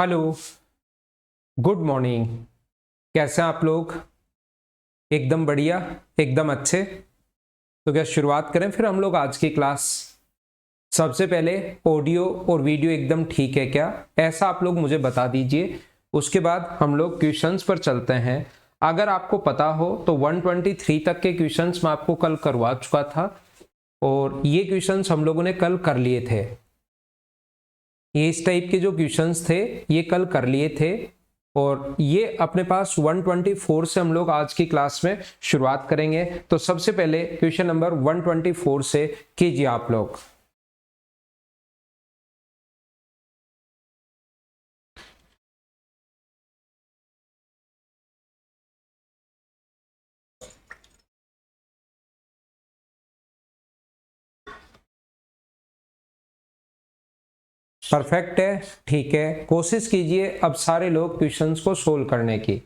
Hello, good morning. कैसे हैं आप लोग? एकदम बढ़िया, एकदम अच्छे। तो क्या शुरुआत करें फिर हम लोग आज की क्लास? सबसे पहले ऑडियो और वीडियो एकदम ठीक है क्या, ऐसा आप लोग मुझे बता दीजिए। उसके बाद हम लोग क्वेश्चंस पर चलते हैं। अगर आपको पता हो तो 123 तक के क्वेश्चंस मैं आपको कल करवा चुका था और ये क्वेश्चंस हम लोगों ने कल कर लिए थे। ये इस टाइप के जो क्वेश्चंस थे ये कल कर लिए थे और ये अपने पास 124 से हम लोग आज की क्लास में शुरुआत करेंगे। तो सबसे पहले क्वेश्चन नंबर 124 से कीजिए आप लोग। परफेक्ट है, ठीक है। कोशिश कीजिए अब सारे लोग क्वेश्चंस को सोल्व करने की।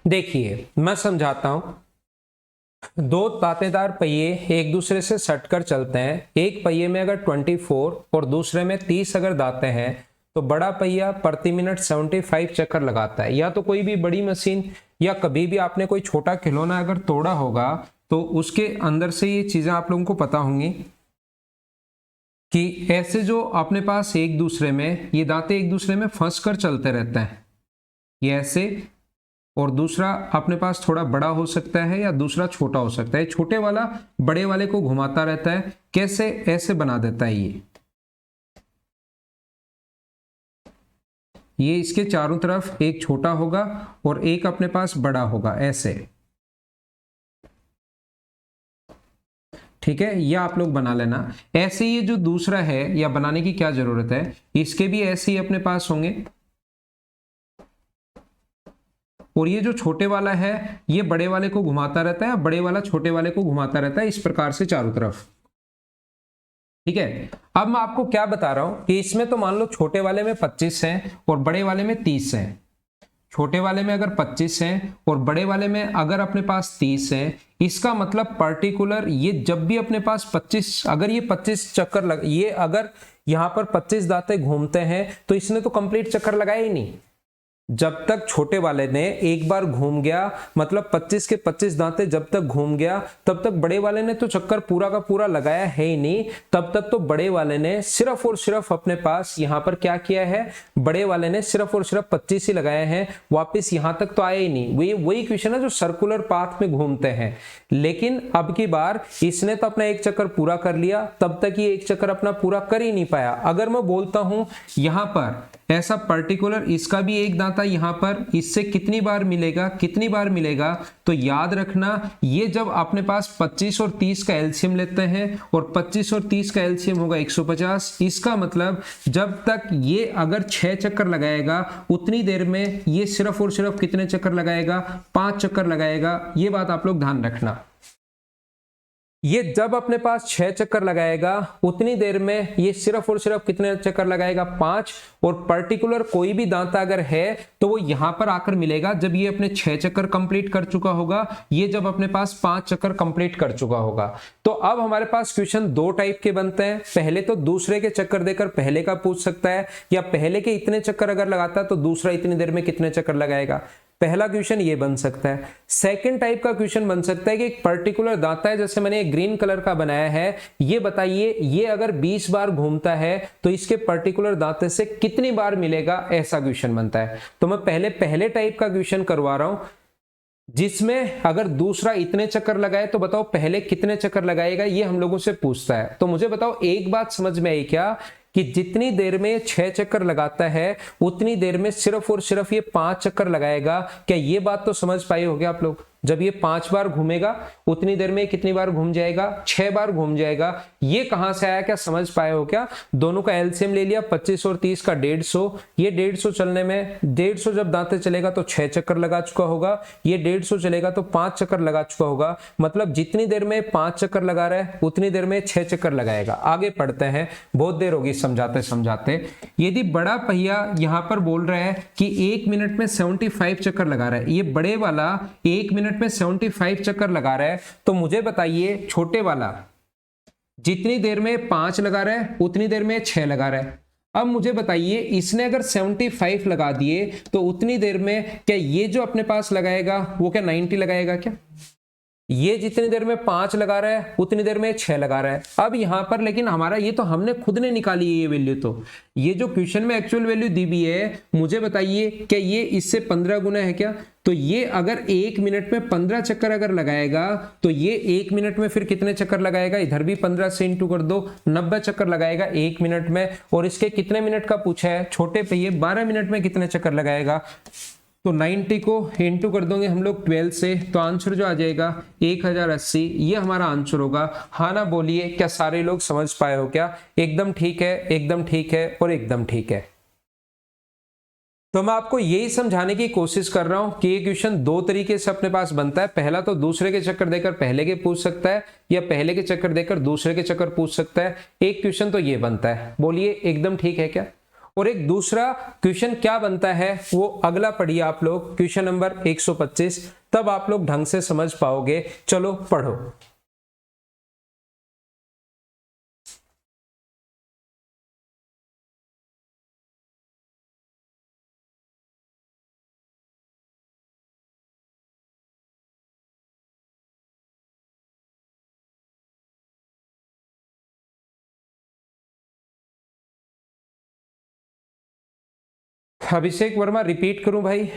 देखिए मैं समझाता हूं। दो दांतेदार पहिए एक दूसरे से सटकर चलते हैं। एक पहिए में अगर 24 और दूसरे में 30 अगर दांतें हैं तो बड़ा पहिया प्रति मिनट 75 चक्कर लगाता है। या तो कोई भी बड़ी मशीन या कभी भी आपने कोई छोटा खिलौना अगर तोड़ा होगा तो उसके अंदर से ये चीजें आप लोगों को पता होंगी कि ऐसे जो अपने पास एक दूसरे में ये दांतें एक दूसरे में फंस कर चलते रहते हैं, ये ऐसे। और दूसरा अपने पास थोड़ा बड़ा हो सकता है या दूसरा छोटा हो सकता है। छोटे वाला बड़े वाले को घुमाता रहता है। कैसे? ऐसे बना देता है ये इसके चारों तरफ एक छोटा होगा और एक अपने पास बड़ा होगा, ऐसे। ठीक है, ये आप लोग बना लेना। ऐसे ये जो दूसरा है या बनाने की क्या जरूरत है, इसके भी ऐसे ही अपने पास होंगे। और ये जो छोटे वाला है ये बड़े वाले को घुमाता रहता है, बड़े वाला छोटे वाले को घुमाता रहता है, इस प्रकार से चारों तरफ। ठीक है, अब मैं आपको क्या बता रहा हूं कि इसमें तो मान लो छोटे वाले में 25 हैं और बड़े वाले में 30 हैं। छोटे वाले में अगर 25 हैं और बड़े वाले में अगर अपने पास 30 हैं, इसका मतलब पर्टिकुलर ये जब भी अपने पास 25, अगर ये 25 चक्कर लग, ये अगर यहां पर 25 दांतें घूमते हैं तो इसने तो कंप्लीट चक्कर लगाया ही नहीं। जब तक छोटे वाले ने एक बार घूम गया, मतलब 25 के 25 दांते जब तक घूम गया तब तक बड़े वाले ने तो चक्कर पूरा का पूरा लगाया है ही नहीं। तब तक तो बड़े वाले ने सिर्फ और सिर्फ अपने पास यहां पर क्या किया है, बड़े वाले ने सिर्फ और सिर्फ 25 ही लगाए हैं, वापस यहां तक तो आए ही नहीं। वही क्वेश्चन है जो सर्कुलर पाथ में घूमते हैं। लेकिन अब की बार इसने तो अपना एक चक्कर पूरा कर लिया, तब तक ये एक चक्कर अपना पूरा कर ही नहीं पाया। अगर मैं बोलता हूं यहां पर ऐसा पर्टिकुलर इसका भी एक दांता यहां पर, इससे कितनी बार मिलेगा, कितनी बार मिलेगा, तो याद रखना ये जब अपने पास 25 और 30 का एलसीएम लेते हैं और 25 और 30 का एलसीएम होगा 150, इसका मतलब जब तक ये अगर 6 चक्कर लगाएगा उतनी देर में ये सिर्फ और सिर्फ कितने चक्कर लगाएगा, 5 चक्कर लगाएगा। ये बात आप लोग ध्यान रखना। ये जब अपने पास 6 चक्कर लगाएगा उतनी देर में ये सिर्फ और सिर्फ कितने चक्कर लगाएगा, 5। और पर्टिकुलर कोई भी दांता अगर है तो वो यहां पर आकर मिलेगा जब ये अपने 6 चक्कर कंप्लीट कर चुका होगा, ये जब अपने पास 5 चक्कर कंप्लीट कर चुका होगा। तो अब हमारे पास क्वेश्चन दो टाइप के बनते हैं। पहले तो दूसरे के चक्कर देकर पहले का पूछ सकता है, या पहले के इतने चक्कर अगर लगाता है तो दूसरा इतनी देर में कितने चक्कर लगाएगा। पहला क्वेश्चन ये बन सकता है। सेकंड टाइप का क्वेश्चन बन सकता है कि एक पर्टिकुलर दांता है, जैसे मैंने ग्रीन कलर का बनाया है, ये बताइए ये अगर 20 बार घूमता है तो इसके पर्टिकुलर दांते से कितनी बार मिलेगा, ऐसा क्वेश्चन बनता है। तो मैं पहले टाइप का क्वेश्चन करवा रहा हूं जिसमें अगर दूसरा इतने चक्कर लगाए तो बताओ पहले कितने चक्कर लगाएगा, ये हम लोगों से पूछता है। तो मुझे बताओ एक बात समझ में आई क्या, कि जितनी देर में 6 चक्कर लगाता है उतनी देर में सिर्फ और सिर्फ ये 5 चक्कर लगाएगा। क्या ये बात तो समझ पाए होगे आप लोग? जब ये 5 बार घूमेगा उतनी देर में कितनी बार घूम जाएगा, 6 बार घूम जाएगा। ये कहां से आया, क्या समझ पाए हो क्या? दोनों का एलसीएम ले लिया, 25 और 30 का 150। ये 150 चलने में 150 जब दांते चलेगा तो 6 चक्कर लगा चुका होगा, ये 150 चलेगा तो 5 चक्कर लगा चुका होगा। मतलब जितनी देर में 5 चक्कर लगा रहा है उतनी देर में 6 चक्कर लगाएगा। आगे पढ़ते हैं, बहुत देर होगी समझाते समझाते। यदि बड़ा पहिया यहां पर बोल रहा है कि 1 मिनट में 75 चक्कर लगा रहा है, ये बड़े वाला 1 मिनट में 75 चक्कर लगा रहा है, तो मुझे बताइए छोटे वाला जितनी देर में 5 लगा रहा है उतनी देर में 6 लगा रहा है। अब मुझे बताइए इसने अगर 75 लगा दिए तो उतनी देर में क्या ये जो अपने पास लगाएगा वो क्या 90 लगाएगा क्या? ये जितनी देर में 5 लगा रहा है उतनी देर में 6 लगा रहा है। अब यहां पर लेकिन हमारा ये तो हमने खुद ने निकाली है ये वैल्यू, तो ये जो क्वेश्चन में एक्चुअल वैल्यू दी भी है, मुझे बताइए क्या ये इससे 15 गुना है क्या? तो ये अगर 1 मिनट में 15 चक्कर अगर लगाएगा तो ये 1 मिनट में फिर कितने चक्कर लगाएगा? इधर भी 15 से इंटू कर दो, 90 चक्कर लगाएगा 1 मिनट में। और इसके कितने मिनट का पूछा है? छोटे पहिए 12 मिनट में कितने चक्कर लगाएगा? तो 90 को इंटू कर दोगे हम लोग 12 से, तो आंसर जो आ जाएगा 1080। ये हमारा आंसर होगा। हाँ ना बोलिए, क्या सारे लोग समझ पाए हो क्या? एकदम ठीक है, एकदम ठीक है और एकदम ठीक है। तो मैं आपको यही समझाने की कोशिश कर रहा हूं कि ये क्वेश्चन 2 तरीके से अपने पास बनता है। पहला तो दूसरे के चक्कर देकर पहले के पूछ सकता है, या पहले के चक्कर देकर दूसरे के चक्कर पूछ सकता है। एक क्वेश्चन तो ये बनता है, बोलिए एकदम ठीक है क्या? और एक दूसरा क्वेश्चन क्या बनता है वो अगला पढ़िए आप लोग, क्वेश्चन नंबर 125, तब आप लोग ढंग से समझ पाओगे। चलो पढ़ो। अभिषेक वर्मा रिपीट करूं भाई,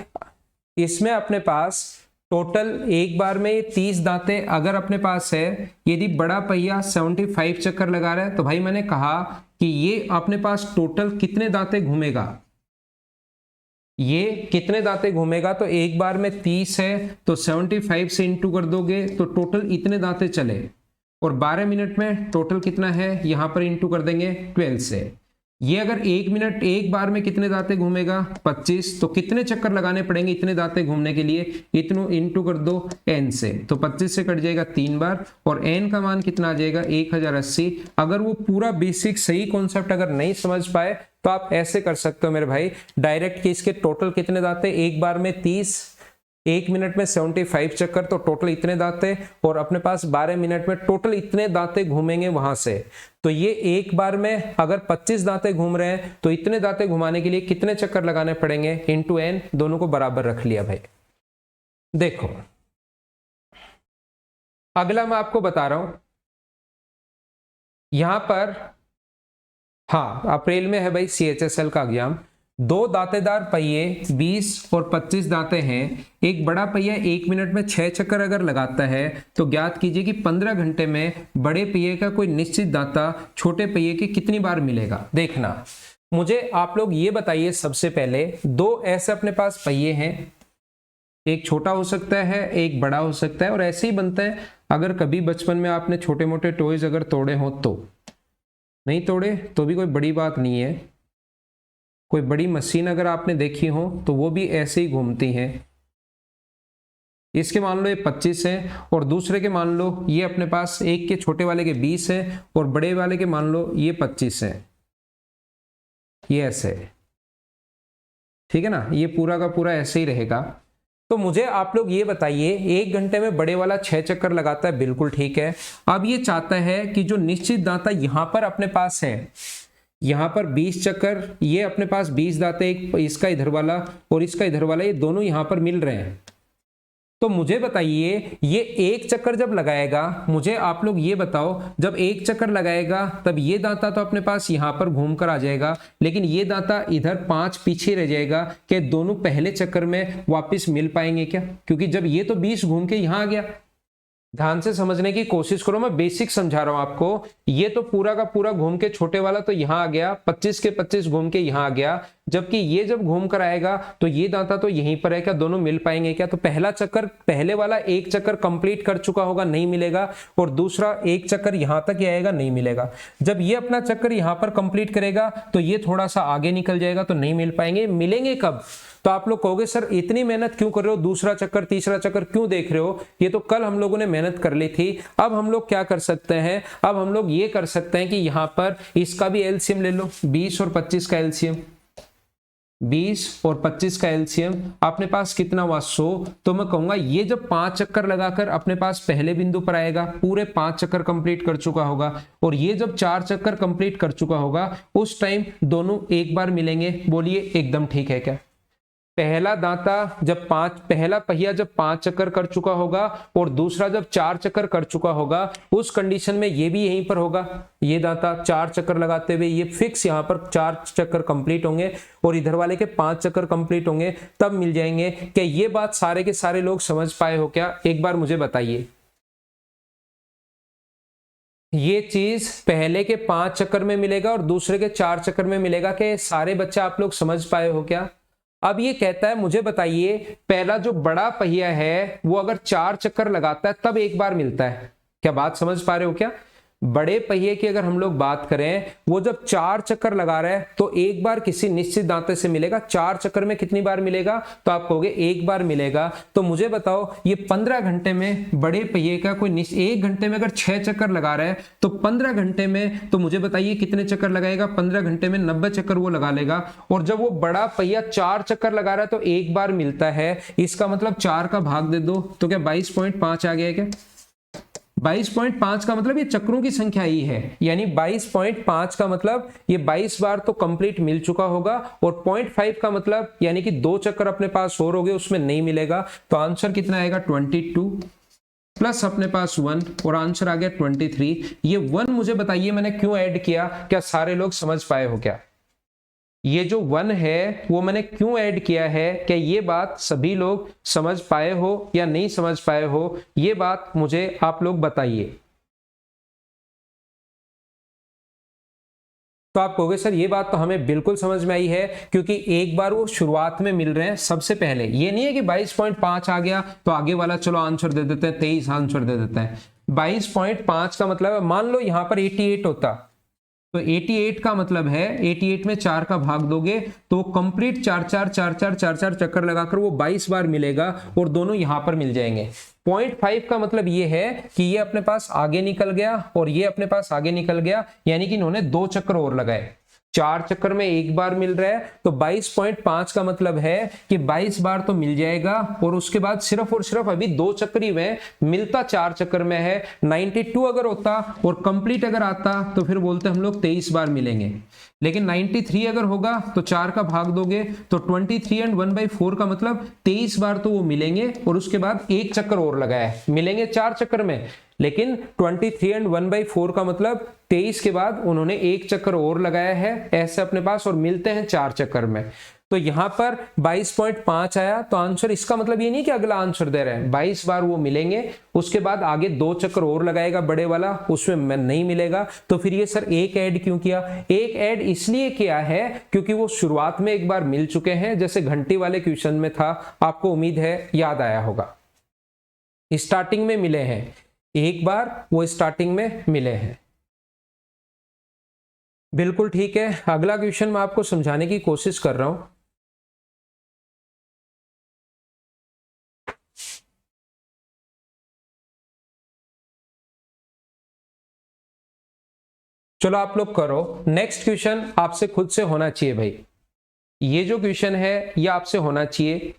इसमें अपने पास टोटल एक बार में 30 दांते अगर अपने पास है, यदि बड़ा पहिया 75 चक्कर लगा रहा है, तो भाई मैंने कहा कि ये अपने पास टोटल कितने दांते घूमेगा, ये कितने दांते घूमेगा? तो एक बार में 30 है तो 75 से इंटू कर दोगे तो टोटल इतने दांते चले, और 12 मिनट में टोटल कितना है यहां पर इंटू कर देंगे 12 से। ये अगर 1 मिनट एक बार में कितने दांते घूमेगा? 25। तो कितने चक्कर लगाने पड़ेंगे इतने दांते घूमने के लिए? इतनों इंटू कर दो n से, तो 25 से कट जाएगा 3 बार, और n का मान कितना आ जाएगा 1080। अगर वो पूरा बेसिक सही कॉन्सेप्ट अगर नहीं समझ पाए तो आप ऐसे कर सकते हो मेरे भाई डायरेक्ट, कि इसके टोटल कितने दांते, एक बार में 30, 1 मिनट में 75 चक्कर, तो टोटल इतने दांते, और अपने पास 12 मिनट में टोटल इतने दांते घूमेंगे वहां से। तो ये एक बार में अगर 25 दांते घूम रहे हैं तो इतने दांते घुमाने के लिए कितने चक्कर लगाने पड़ेंगे? इंटू n, दोनों को बराबर रख लिया भाई। देखो अगला मैं आपको बता रहा हूं, यहां पर हाँ अप्रैल में है भाई CHSL का एग्जाम। 2 दांतेदार पहिए 20 और 25 दांते हैं। एक बड़ा पहिया 1 मिनट में 6 चक्कर अगर लगाता है तो ज्ञात कीजिए कि 15 घंटे में बड़े पहिए का कोई निश्चित दांता छोटे पहिए के कितनी बार मिलेगा। देखना, मुझे आप लोग ये बताइए सबसे पहले, 2 ऐसे अपने पास पहिए हैं, एक छोटा हो सकता है एक बड़ा हो सकता है, और ऐसे ही बनता है। अगर कभी बचपन में आपने छोटे मोटे टॉयज अगर तोड़े हो, तो नहीं तोड़े तो भी कोई बड़ी बात नहीं है। कोई बड़ी मशीन अगर आपने देखी हो तो वो भी ऐसे ही घूमती हैं। इसके मान लो ये 25 है, और दूसरे के मान लो ये अपने पास, एक के छोटे वाले के 20 है और बड़े वाले के मान लो ये 25 है, ये ऐसे, ठीक है ना, ये पूरा का पूरा ऐसे ही रहेगा। तो मुझे आप लोग ये बताइए, 1 घंटे में बड़े वाला 6 चक्कर लगाता है, बिल्कुल ठीक है। अब ये चाहता है कि जो निश्चित दांता यहां पर अपने पास है, यहां पर 20 चक्कर, ये अपने पास 20 दांते, एक इसका इधर वाला और इसका इधर वाला, ये दोनों यहां पर मिल रहे हैं। तो मुझे बताइए ये 1 चक्कर जब लगाएगा, मुझे आप लोग ये बताओ, जब 1 चक्कर लगाएगा तब ये दांता तो अपने पास यहां पर घूम कर आ जाएगा, लेकिन ये दांता इधर 5 पीछे रह जाएगा। क्या दोनों पहले चक्कर में वापस मिल पाएंगे क्या? क्योंकि जब ये तो 20 घूम के यहां आ गया। ध्यान से समझने की कोशिश करो, मैं बेसिक समझा रहा हूं आपको। ये तो पूरा का पूरा घूम के छोटे वाला तो यहां आ गया, 25 के 25 घूम के यहां आ गया, जबकि ये जब घूम कर आएगा तो ये दांता तो यहीं पर है, क्या दोनों मिल पाएंगे क्या? तो पहला चक्कर, पहले वाला एक चक्कर कंप्लीट कर चुका होगा, नहीं मिलेगा, और दूसरा एक चक्कर यहां तक ही आएगा, नहीं मिलेगा। जब ये अपना चक्कर यहां पर कंप्लीट करेगा तो ये थोड़ा सा आगे निकल जाएगा, तो नहीं मिल पाएंगे। मिलेंगे कब? तो आप लोग कहोगे सर इतनी मेहनत क्यों कर रहे हो, दूसरा चक्कर तीसरा चक्कर क्यों देख रहे हो, ये तो कल हम लोगों ने मेहनत कर ली थी। अब हम लोग क्या कर सकते हैं, अब हम लोग ये कर सकते हैं कि यहां पर इसका भी एलसीएम ले लो, 20 और 25 का एलसीएम, 20 और 25 का एलसीएम अपने पास कितना हुआ, 100। तो मैं कहूंगा ये जब 5 चक्कर लगाकर अपने पास पहले बिंदु पर आएगा, पूरे 5 चक्कर कंप्लीट कर चुका होगा, और ये जब 4 चक्कर कंप्लीट कर चुका होगा, उस टाइम दोनों एक बार मिलेंगे। बोलिए एकदम ठीक है क्या? पहला दांता जब पहला पहिया जब 5 चक्कर कर चुका होगा और दूसरा जब 4 चक्कर कर चुका होगा, उस कंडीशन में ये भी यहीं पर होगा। ये दांता 4 चक्कर लगाते हुए ये फिक्स यहां पर 4 चक्कर कंप्लीट होंगे और इधर वाले के 5 चक्कर कंप्लीट होंगे, तब मिल जाएंगे। क्या ये बात सारे के सारे लोग समझ पाए हो क्या? एक बार मुझे बताइए। ये चीज पहले के 5 चक्कर में मिलेगा और दूसरे के 4 चक्कर में मिलेगा। क्या सारे बच्चे आप लोग समझ पाए हो क्या? अब ये कहता है, मुझे बताइए, पहला जो बड़ा पहिया है वो अगर 4 चक्कर लगाता है तब एक बार मिलता है। क्या बात समझ पा रहे हो क्या? बड़े पहिए की अगर हम लोग बात करें, वो जब 4 चक्कर लगा रहा है तो एक बार किसी निश्चित दांते से मिलेगा। 4 चक्कर में कितनी बार मिलेगा? तो आप कहोगे एक बार मिलेगा। तो मुझे बताओ, ये 15 घंटे में बड़े पहिए का कोई एक घंटे में अगर 6 चक्कर लगा रहा है तो 15 घंटे में, तो मुझे बताइए कितने चक्कर लगाएगा? 15 घंटे में 90 चक्कर वो लगा लेगा। और जब वो बड़ा पहिया 4 चक्कर लगा रहा है तो एक बार मिलता है, इसका मतलब 4 का भाग दे दो, तो क्या 22.5 आ गया है क्या? 22.5 का मतलब ये चक्रों की संख्या ही है, यानी 22.5 का मतलब ये 22 बार तो कंप्लीट मिल चुका होगा, और 0.5 का मतलब यानी कि 2 चक्कर अपने पास और हो गए, उसमें नहीं मिलेगा। तो आंसर कितना आएगा? 22 प्लस अपने पास 1, और आंसर आ गया 23। ये 1 मुझे बताइए मैंने क्यों ऐड किया? क्या सारे लोग समझ पाए हो क्या? ये जो 1 है वो मैंने क्यों ऐड किया है? क्या ये बात सभी लोग समझ पाए हो या नहीं समझ पाए हो? ये बात मुझे आप लोग बताइए। तो आप कहोगे सर ये बात तो हमें बिल्कुल समझ में आई है, क्योंकि एक बार वो शुरुआत में मिल रहे हैं सबसे पहले। ये नहीं है कि 22.5 आ गया तो आगे वाला चलो आंसर दे देते हैं, 23 आंसर दे देते हैं। 22.5 का मतलब है, मान लो यहां पर 88 होता, तो 88 का मतलब है 88 में 4 का भाग दोगे तो कंप्लीट 4 4 चक्कर लगाकर वो 22 बार मिलेगा, और दोनों यहां पर मिल जाएंगे। 0.5 का मतलब ये है कि ये अपने पास आगे निकल गया और ये अपने पास आगे निकल गया, यानी कि इन्होंने 2 चक्कर और लगाए। 4 चक्कर में एक बार मिल रहा है, तो 22.5 का मतलब है कि 22 बार तो मिल जाएगा, और उसके बाद सिर्फ और सिर्फ अभी 2 चक्कर ही हुए, मिलता 4 चक्कर में है। 92 अगर होता और कंप्लीट अगर आता तो फिर बोलते हम लोग 23 बार मिलेंगे, लेकिन 93 अगर होगा तो 4 का भाग दोगे तो 23 एंड 1/4 का मतलब 23 बार तो वो मिलेंगे, और उसके बाद एक चक्कर और लगाया है, मिलेंगे 4 चक्कर में। लेकिन 23 एंड 1/4 का मतलब 23 के बाद उन्होंने एक चक्कर और लगाया है ऐसे अपने पास, और मिलते हैं 4 चक्कर में। तो यहां पर 22.5 आया, तो आंसर इसका मतलब ये नहीं कि अगला आंसर दे रहे हैं, 22 बार वो मिलेंगे, उसके बाद आगे 2 चक्कर और लगाएगा बड़े वाला, उसमें नहीं मिलेगा। तो फिर ये सर एक ऐड क्यों किया? एक ऐड इसलिए किया है क्योंकि वो शुरुआत में एक बार मिल चुके हैं, जैसे घंटी वाले क्वेश्चन में था, आपको उम्मीद है याद आया होगा। स्टार्टिंग में मिले हैं, एक बार वो स्टार्टिंग में मिले हैं। बिल्कुल ठीक है, अगला क्वेश्चन मैं आपको समझाने की कोशिश कर रहा हूं। चलो आप लोग करो, नेक्स्ट क्वेश्चन आपसे खुद से होना चाहिए भाई, ये जो क्वेश्चन है ये आपसे होना चाहिए।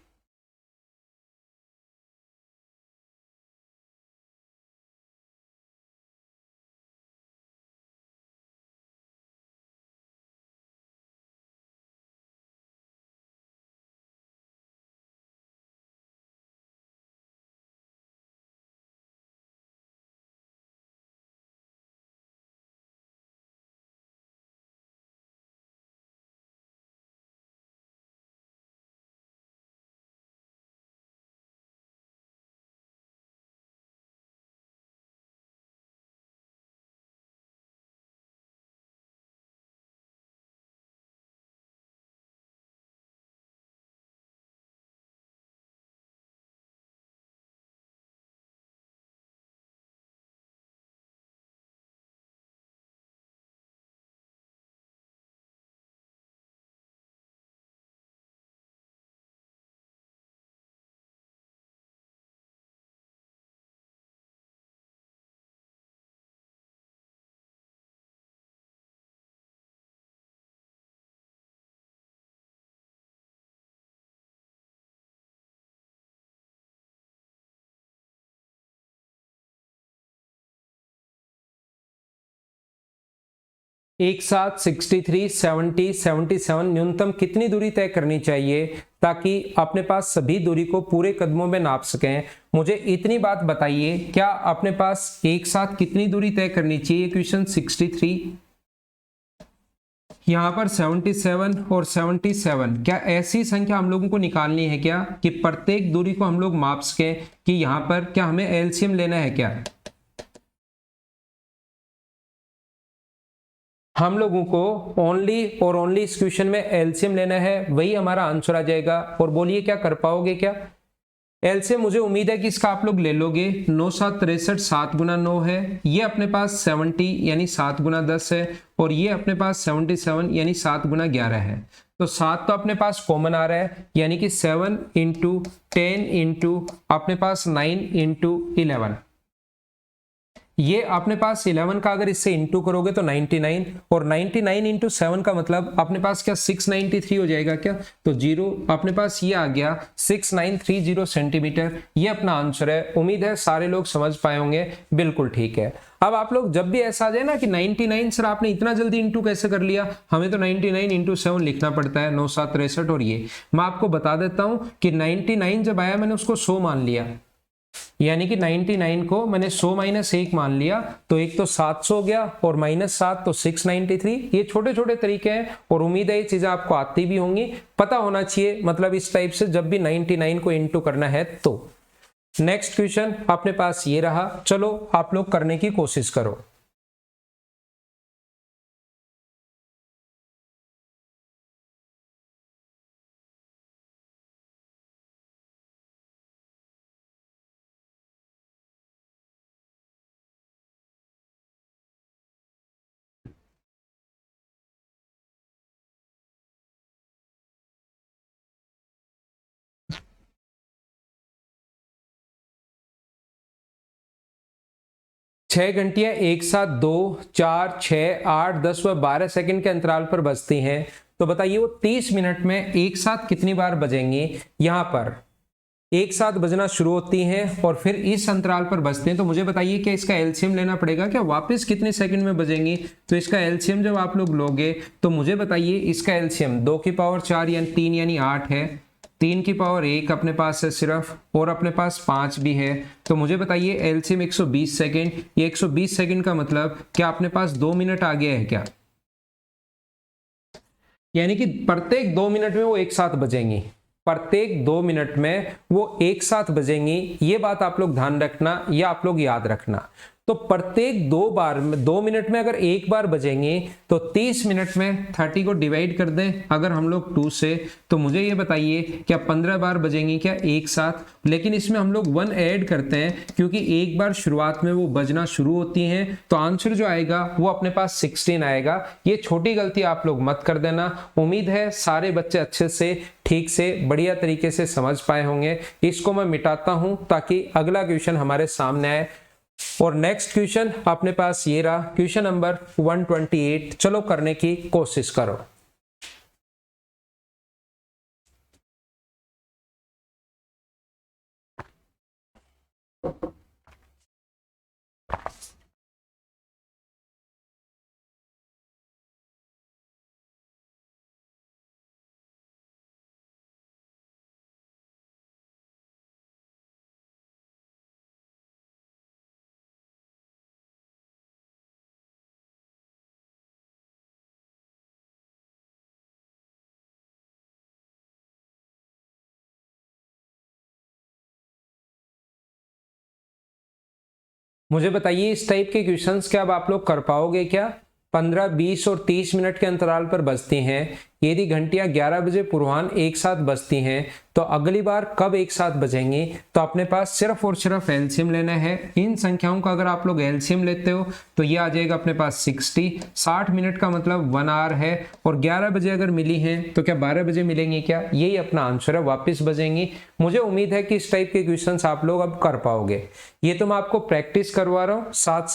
एक साथ 63, 70, 77 न्यूनतम कितनी दूरी तय करनी चाहिए ताकि अपने पास सभी दूरी को पूरे कदमों में नाप सकें? मुझे इतनी बात बताइए, क्या अपने पास एक साथ कितनी दूरी तय करनी चाहिए? क्वेश्चन 63, यहाँ पर 77 और 77, क्या ऐसी संख्या हम लोगों को निकालनी है क्या कि प्रत्येक दूरी को हम लोग माप सकें कि यहाँ पर क्या हमें एलसीएम लेना है क्या? हम लोगों को ओनली और ओनली इस क्वेश्चन में एलसीएम लेना है, वही हमारा आंसर आ जाएगा। और बोलिए क्या कर पाओगे क्या? एलसीएम मुझे उम्मीद है कि इसका आप लोग ले लोगे। 9 7 63, 7 गुना 9 है, ये अपने पास 70 यानी 7 गुना 10 है, और ये अपने पास 77 यानी 7 गुना 11 है। तो 7 तो अपने पास कॉमन आ रहा है, यानी कि 7 इंटू 10 इंटू अपने पास 9 इंटू 11, ये अपने पास 11 का अगर इससे इंटू करोगे तो 99, और 99 इंटू 7 का मतलब अपने पास क्या 693 हो जाएगा क्या? तो जीरो अपने पास ये आ गया 6930 सेंटीमीटर, ये अपना आंसर है। उम्मीद है सारे लोग समझ पाए होंगे। बिल्कुल ठीक है। अब आप लोग जब भी ऐसा आ जाए ना कि 99 सर आपने इतना जल्दी इंटू कैसे कर लिया, हमें तो 99 इंटू 7 लिखना पड़ता है, 9 7 63, और ये मैं आपको बता देता हूं कि 99 जब आया मैंने उसको 100 मान लिया, यानी कि 99 को मैंने 100 माइनस 1 मान लिया, तो एक तो 700 हो गया और माइनस 7 तो 693। ये छोटे छोटे तरीके हैं और उम्मीद है ये चीजें आपको आती भी होंगी, पता होना चाहिए, मतलब इस टाइप से जब भी 99 को इंटू करना है तो। नेक्स्ट क्वेश्चन अपने पास ये रहा, चलो आप लोग करने की कोशिश करो। छह घंटियां एक साथ 2, 4, 6, 8, 10 व 12 सेकंड के अंतराल पर बजती हैं, तो बताइए वो 30 मिनट में एक साथ कितनी बार बजेंगी? यहां पर एक साथ बजना शुरू होती हैं और फिर इस अंतराल पर बजते हैं, तो मुझे बताइए कि इसका एलसीएम लेना पड़ेगा क्या, वापस कितने सेकंड में बजेंगी? तो इसका एलसीएम जब आप लोग लोगे तो मुझे बताइए इसका एलसीएम 2 की पावर 4 यानी 3 यानी 8 है, 3 की पावर 1 अपने पास है सिर्फ, और अपने पास 5 भी है, तो मुझे बताइए एलसीएम 120 सेकंड। ये 120 सेकंड का मतलब क्या अपने पास 2 मिनट आ गया है क्या? यानी कि प्रत्येक 2 मिनट में वो एक साथ बजेंगी, प्रत्येक 2 मिनट में वो एक साथ बजेंगी। ये बात आप लोग ध्यान रखना, या आप लोग याद रखना। तो प्रत्येक 2 मिनट में अगर एक बार बजेंगे तो 30 मिनट में 30 को डिवाइड कर दें अगर हम लोग 2 से, तो मुझे ये बताइए क्या 15 बार बजेंगी क्या एक साथ? लेकिन इसमें हम लोग 1 ऐड करते हैं क्योंकि एक बार शुरुआत में वो बजना शुरू होती हैं, तो आंसर जो आएगा वो अपने पास 16 आएगा। ये छोटी गलती आप लोग मत कर देना। उम्मीद है सारे बच्चे अच्छे से ठीक से बढ़िया तरीके से समझ पाए होंगे। इसको मैं मिटाता हूं ताकि अगला क्वेश्चन हमारे सामने आए। और नेक्स्ट क्वेश्चन अपने पास ये रहा, क्वेश्चन नंबर 128। चलो करने की कोशिश करो। मुझे बताइए इस टाइप के क्वेश्चंस क्या अब आप लोग कर पाओगे क्या? 15, 20 और 30 मिनट के अंतराल पर बजती हैं। यदि घंटियां 11 बजे पूर्वाह्न एक साथ बजती हैं तो अगली बार कब एक साथ बजेंगी? तो अपने पास सिर्फ और सिर्फ एलसीएम लेना है। इन संख्याओं का अगर आप लोग एलसीएम लेते हो तो ये आ जाएगा अपने पास 60। 60 मिनट का मतलब 1 आवर है, और 11 बजे अगर मिली हैं तो क्या 12 बजे मिलेंगी क्या? यही अपना आंसर है, वापस बजेंगी। मुझे उम्मीद है कि इस टाइप के क्वेश्चंस आप लोग अब कर पाओगे। ये तो मैं आपको प्रैक्टिस करवा रहा हूँ, साथ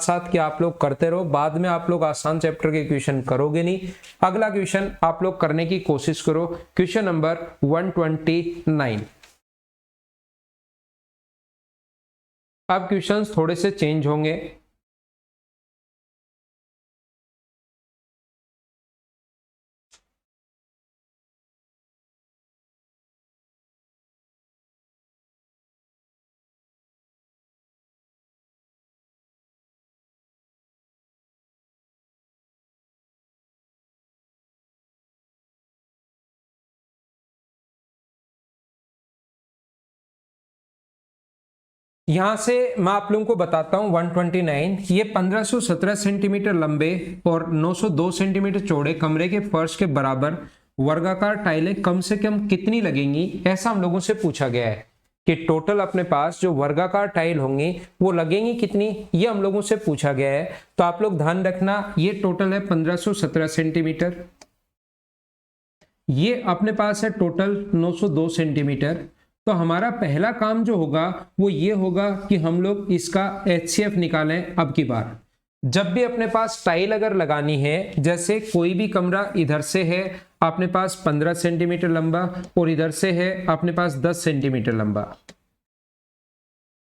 साथ कि आप लोग करते रहो। बाद में आप लोग आसान चैप्टर के क्वेश्चन करोगे नहीं। अगला क्वेश्चन आप लोग करने की कोशिश करो, क्वेश्चन नंबर 129। अब क्वेश्चंस थोड़े से चेंज होंगे। यहां से मैं आप लोगों को बताता हूं 129, ये 1517 सेंटीमीटर लंबे और 902 सेंटीमीटर चौड़े कमरे के फर्श के बराबर वर्गाकार टाइलें कम से कम कितनी लगेंगी, ऐसा हम लोगों से पूछा गया है कि टोटल अपने पास जो वर्गाकार टाइल होंगी वो लगेंगी कितनी, ये हम लोगों से पूछा गया है। तो आप लोग ध्यान रखना, ये टोटल है 1517 सेंटीमीटर, ये अपने पास है टोटल 902 सेंटीमीटर। तो हमारा पहला काम जो होगा वो ये होगा कि हम लोग इसका HCF निकालें। अब की बार जब भी अपने पास टाइल अगर लगानी है, जैसे कोई भी कमरा इधर से है अपने पास 15 सेंटीमीटर लंबा और इधर से है अपने पास 10 सेंटीमीटर लंबा,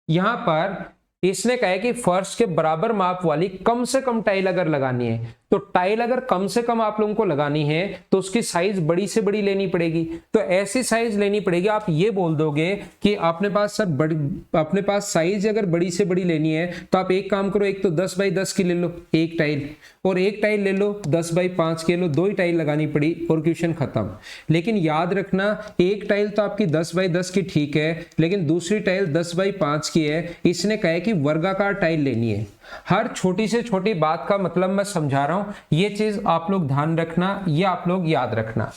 यहां पर इसने कहा है कि फर्श के बराबर माप वाली कम से कम टाइल अगर लगानी है, तो टाइल अगर कम से कम आप लोगों को लगानी है तो उसकी साइज बड़ी से बड़ी लेनी पड़ेगी। तो ऐसी साइज लेनी पड़ेगी, आप ये बोल दोगे कि अपने पास सर बड़ी, अपने पास साइज अगर बड़ी से बड़ी लेनी है तो आप एक काम करो, एक तो 10 बाई 10 की ले लो एक टाइल, और एक टाइल ले लो 10 बाई 5 की, लो 2 ही टाइल लगानी पड़ी और क्वेश्चन खत्म। लेकिन याद रखना, एक टाइल तो आपकी 10 बाई 10 की ठीक है, लेकिन दूसरी टाइल 10 बाई 5 की है। इसने कहा है कि वर्गाकार टाइल लेनी है। हर छोटी से छोटी बात का मतलब मैं समझा रहा हूं, ये चीज आप लोग ध्यान रखना, ये आप लोग याद रखना।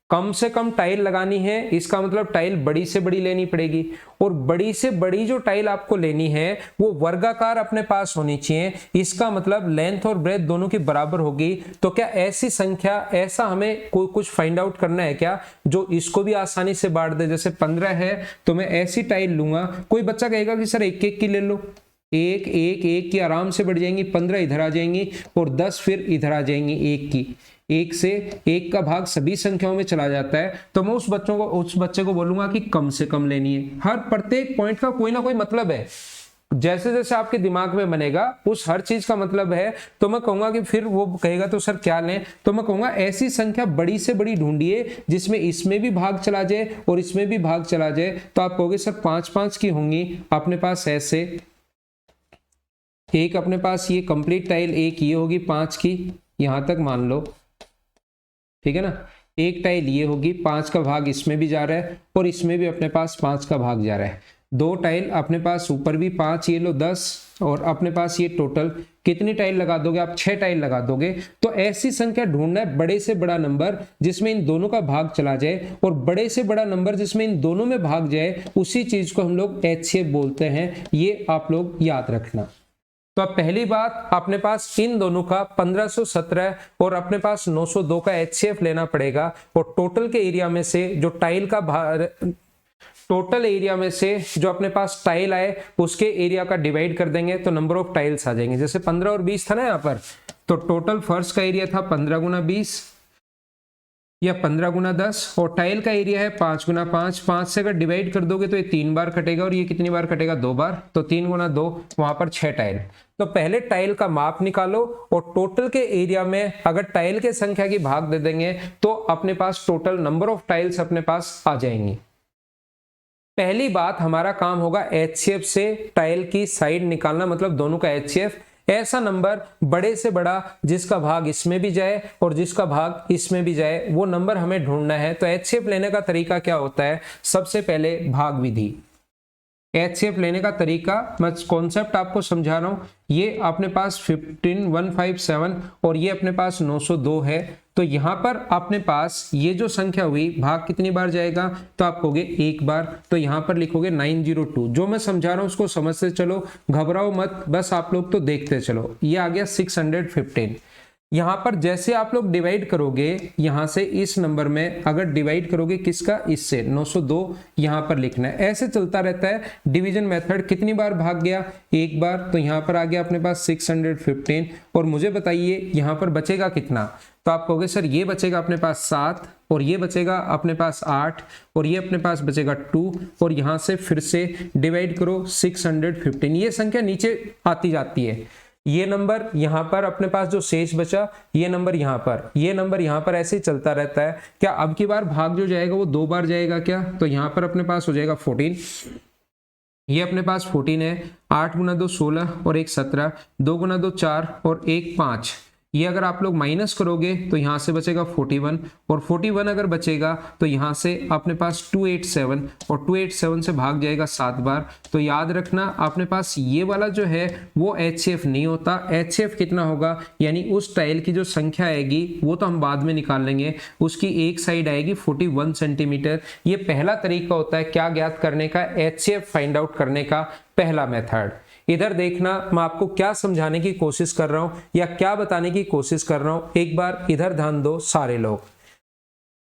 कम से कम टाइल लगानी है, इसका मतलब टाइल बड़ी से बड़ी लेनी पड़ेगी, और बड़ी से बड़ी जो टाइल आपको लेनी है वो वर्गाकार अपने पास होनी चाहिए। इसका मतलब लेंथ और ब्रेथ दोनों की बराबर होगी। तो क्या ऐसी संख्या, ऐसा हमें कोई कुछ फाइंड आउट करना है क्या जो इसको भी आसानी से बांट दे? जैसे 15 है तो मैं ऐसी टाइल लूंगा, कोई बच्चा कहेगा कि सर एक एक की ले लो, एक एक एक की आराम से बढ़ जाएंगी, 15 इधर आ जाएंगी और 10 फिर इधर आ जाएंगी एक की। एक से एक का भाग सभी संख्याओं में चला जाता है, तो मैं उस बच्चे को बोलूंगा कि कम से कम लेनी है। हर प्रत्येक पॉइंट का कोई ना कोई मतलब है, जैसे जैसे आपके दिमाग में बनेगा उस हर चीज का मतलब है। तो मैं कहूंगा कि फिर वो कहेगा तो सर क्या लें, तो मैं कहूंगा ऐसी संख्या बड़ी से बड़ी ढूंढिए जिसमें इसमें भी भाग चला जाए और इसमें भी भाग चला जाए। तो आप कहोगे सर 5-5 की होंगी अपने पास, ऐसे एक अपने पास ये कंप्लीट टाइल एक ये होगी 5 की, यहां तक मान लो, ठीक है ना। एक टाइल ये होगी, 5 का भाग इसमें भी जा रहा है और इसमें भी अपने पास 5 का भाग जा रहा है। 2 टाइल अपने पास ऊपर भी 5, ये लो 10, और अपने पास ये टोटल कितनी टाइल लगा दोगे आप? 6 टाइल लगा दोगे। तो ऐसी संख्या ढूंढना है बड़े से बड़ा नंबर जिसमें इन दोनों का भाग चला जाए, और बड़े से बड़ा नंबर जिसमें इन दोनों में भाग जाए, उसी चीज को हम लोग HCF बोलते हैं। ये आप लोग याद रखना। तो अब पहली बात, अपने पास इन दोनों का 1517 और अपने पास 902 का HCF लेना पड़ेगा, और टोटल के एरिया में से जो टाइल का टोटल एरिया में से जो अपने पास टाइल आए उसके एरिया का डिवाइड कर देंगे तो नंबर ऑफ टाइल्स आ जाएंगे। जैसे 15 और 20 था ना यहाँ पर, तो टोटल फर्श का एरिया था 15 गुना 20 या 15 गुना 10, और टाइल का एरिया है 5 गुना 5। 5 से अगर डिवाइड कर दोगे तो ये 3 बार कटेगा, और ये कितनी बार कटेगा? 2 बार। तो 3 गुना 2, वहां पर 6 टाइल। तो पहले टाइल का माप निकालो, और टोटल के एरिया में अगर टाइल के संख्या की भाग दे देंगे तो अपने पास टोटल नंबर ऑफ टाइल्स अपने पास आ जाएंगी। पहली बात, हमारा काम होगा HCF से टाइल की साइड निकालना, मतलब दोनों का HCF। ऐसा नंबर बड़े से बड़ा जिसका भाग इसमें भी जाए और जिसका भाग इसमें भी जाए, वो नंबर हमें ढूंढना है। तो HCF लेने का तरीका क्या होता है? सबसे पहले भाग विधि। HCF लेने का तरीका, मैं कॉन्सेप्ट आपको समझा रहा हूं। ये अपने पास 15157 और ये अपने पास 902 है। तो यहां पर अपने पास ये जो संख्या हुई, भाग कितनी बार जाएगा? तो आप कहोगे एक बार, तो यहां पर लिखोगे 902। जो मैं समझा रहा हूं उसको समझते चलो, घबराओ मत, बस आप लोग तो देखते चलो। ये आ गया 615। यहां पर जैसे आप लोग डिवाइड करोगे, यहां से इस नंबर में अगर डिवाइड करोगे किसका? इससे 902 यहां पर लिखना है। ऐसे चलता रहता है डिवीजन मेथड। कितनी बार भाग गया? एक बार। तो यहां पर आ गया अपने पास 615। और मुझे बताइए यहां पर बचेगा कितना? तो आप कहोगे सर ये बचेगा अपने पास 7, और ये बचेगा अपने पास 8, और ये अपने पास बचेगा 2, और यहां से फिर से डिवाइड करो 615। ये संख्या नीचे आती जाती है। ये नंबर यहां पर अपने पास जो शेष बचा, ये नंबर यहां पर, ये नंबर यहां पर, ऐसे ही चलता रहता है। क्या अब की बार भाग जो जाएगा वो 2 बार जाएगा क्या? तो यहां पर अपने पास हो जाएगा 14। ये अपने पास 14 है। 8 गुना 2 16 और 1 17, 2 गुना 2 4 और 1 5। ये अगर आप लोग माइनस करोगे तो यहाँ से बचेगा 41 और 41 अगर बचेगा तो यहाँ से अपने पास 287 और 287 से भाग जाएगा 7 बार। तो याद रखना अपने पास ये वाला जो है वो HCF नहीं होता। HCF कितना होगा यानी उस टाइल की जो संख्या आएगी वो तो हम बाद में निकाल लेंगे, उसकी एक साइड आएगी 41 सेंटीमीटर। ये पहला तरीका होता है क्या ज्ञात करने का, HCF फाइंड आउट करने का पहला मेथड। इधर देखना मैं आपको क्या समझाने की कोशिश कर रहा हूं या क्या बताने की कोशिश कर रहा हूं, एक बार इधर ध्यान दो सारे लोग।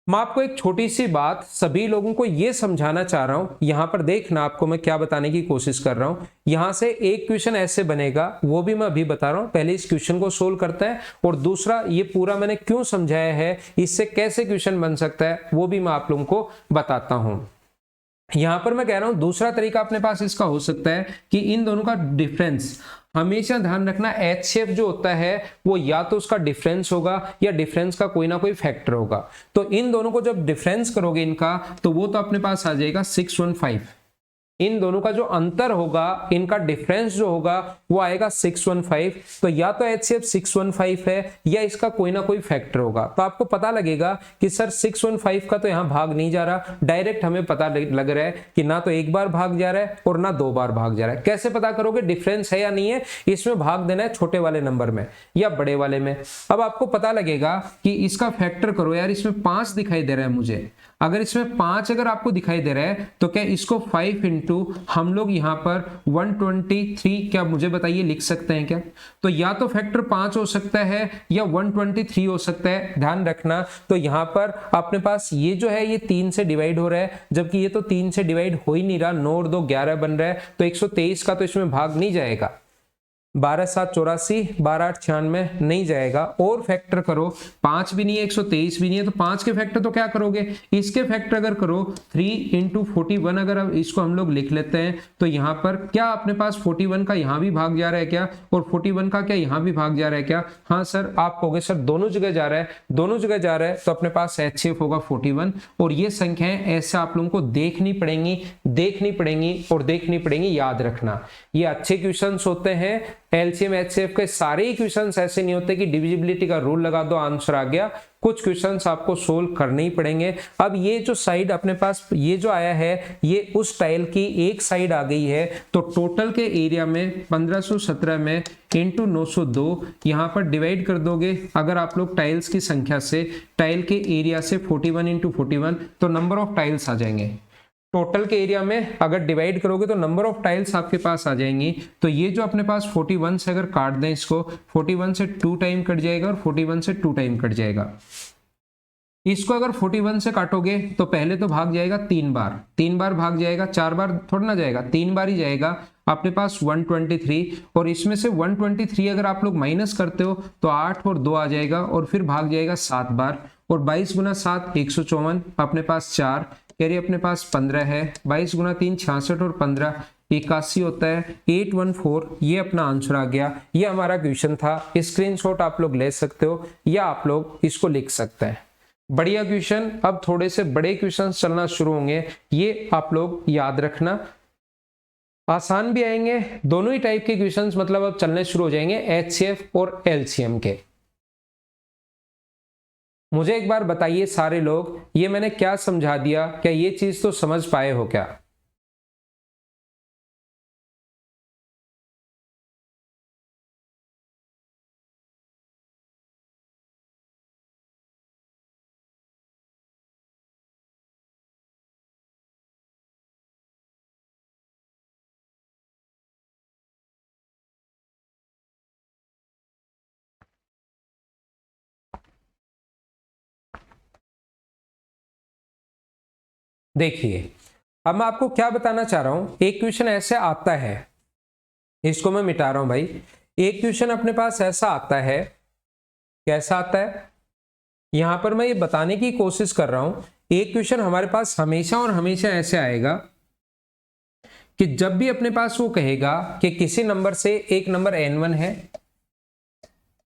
मैं आपको एक छोटी सी बात सभी लोगों को यह समझाना चाह रहा हूं, यहां पर देखना आपको मैं क्या बताने की कोशिश कर रहा हूं। यहां से एक क्वेश्चन ऐसे बनेगा, वो भी मैं अभी बता रहा हूं, पहले इस क्वेश्चन को सोल्व करता है और दूसरा ये पूरा मैंने क्यों समझाया है, इससे कैसे क्वेश्चन बन सकता है वो भी मैं आप लोगों को बताता हूं। यहां पर मैं कह रहा हूं दूसरा तरीका अपने पास इसका हो सकता है कि इन दोनों का डिफरेंस, हमेशा ध्यान रखना HCF जो होता है वो या तो उसका डिफरेंस होगा या डिफरेंस का कोई ना कोई फैक्टर होगा। तो इन दोनों को जब डिफरेंस करोगे इनका तो वो तो अपने पास आ जाएगा 615। इन दोनों का जो अंतर होगा, इनका डिफरेंस जो होगा वो आएगा 615। तो या तो HCF 615 है या इसका कोई ना कोई फैक्टर होगा। तो आपको पता लगेगा कि सर 615 का तो यहां भाग नहीं जा रहा, डायरेक्ट हमें पता लग रहा है कि ना तो एक बार भाग जा रहा है और ना दो बार भाग जा रहा है। कैसे पता करोगे डिफरेंस है या नहीं है, इसमें भाग देना है छोटे वाले नंबर में या बड़े वाले में। अब आपको पता लगेगा कि इसका फैक्टर करो, यार इसमें 5 दिखाई दे रहा है मुझे, अगर इसमें 5 अगर आपको दिखाई दे रहा है तो क्या इसको 5 इंटू हम लोग यहां पर 123 क्या मुझे बताइए लिख सकते हैं क्या? तो या तो फैक्टर 5 हो सकता है या 123 हो सकता है, ध्यान रखना। तो यहां पर अपने पास ये जो है ये 3 से डिवाइड हो रहा है, जबकि ये तो 3 से डिवाइड हो ही नहीं रहा, 9 और 2 11 बन रहा है। तो 123 का तो इसमें भाग नहीं जाएगा, 12 7 84, 12 8 96 नहीं जाएगा। और फैक्टर करो, 5 भी नहीं है 123 भी नहीं है, तो 5 के फैक्टर तो क्या करोगे, इसके फैक्टर अगर करो 3 इंटू 41, अगर इसको हम लोग लिख लेते हैं तो यहाँ पर क्या अपने पास 41 का यहाँ भी भाग जा रहा है क्या, और 41 का क्या यहाँ भी भाग जा रहा है क्या? हाँ सर, आप कहोगे सर दोनों जगह जा रहा है, दोनों जगह जा रहा है, तो अपने पास HCF होगा 41। और ये संख्याएं ऐसे आप लोगों को देखनी पड़ेंगी और देखनी पड़ेंगी, याद रखना। ये अच्छे क्वेश्चंस होते हैं, LCM HCF के सारे ही क्वेश्चंस ऐसे नहीं होते कि डिविजिबिलिटी का रूल लगा दो आंसर आ गया, कुछ क्वेश्चंस आपको सोल्व करने ही पड़ेंगे। अब ये जो साइड अपने पास ये जो आया है ये उस टाइल की एक साइड आ गई है, तो टोटल के एरिया में 1517 में इंटू 902 यहाँ पर डिवाइड कर दोगे अगर आप लोग टाइल्स की संख्या से, टाइल के एरिया से 41 इंटू 41, तो नंबर ऑफ टाइल्स आ जाएंगे। टोटल के एरिया में अगर डिवाइड करोगे तो नंबर ऑफ टाइल्स आपके पास आ जाएंगी। तो ये जो अपने पास 41 से अगर काट दें इसको, 41 से 2 टाइम कट जाएगा और 41 से 2 टाइम कट जाएगा। इसको अगर 41 से काटोगे तो पहले तो भाग जाएगा 3 बार भाग जाएगा, 4 बार थोड़ा ना जाएगा, 3 बार ही जाएगा अपने पास 123। और इसमें से 123 अगर आप लोग माइनस करते हो तो 8 और 2 आ जाएगा और फिर भाग जाएगा 7 बार। और 22 गुना 7 154, अपने पास 4 कैरी अपने पास 15 है, 22 गुना 3 66 और 15 81 होता है, 814। ये अपना आंसर आ गया। ये हमारा क्वेश्चन था, स्क्रीनशॉट आप लोग ले सकते हो या आप लोग इसको लिख सकते हैं। बढ़िया क्वेश्चन। अब थोड़े से बड़े क्वेश्चन चलना शुरू होंगे, ये आप लोग याद रखना, आसान भी आएंगे। दोनों ही टाइप के क्वेश्चंस मतलब अब चलने शुरू हो जाएंगे HCF और LCM के। मुझे एक बार बताइए सारे लोग, ये मैंने क्या समझा दिया, क्या ये चीज तो समझ पाए हो क्या? देखिए अब मैं आपको क्या बताना चाह रहा हूं, एक क्वेश्चन ऐसे आता है, इसको मैं मिटा रहा हूं भाई। एक क्वेश्चन अपने पास ऐसा आता है, कैसा आता है यहां पर मैं ये बताने की कोशिश कर रहा हूं। एक क्वेश्चन हमारे पास हमेशा और हमेशा ऐसे आएगा कि जब भी अपने पास वो कहेगा कि किसी नंबर से एक नंबर n1 है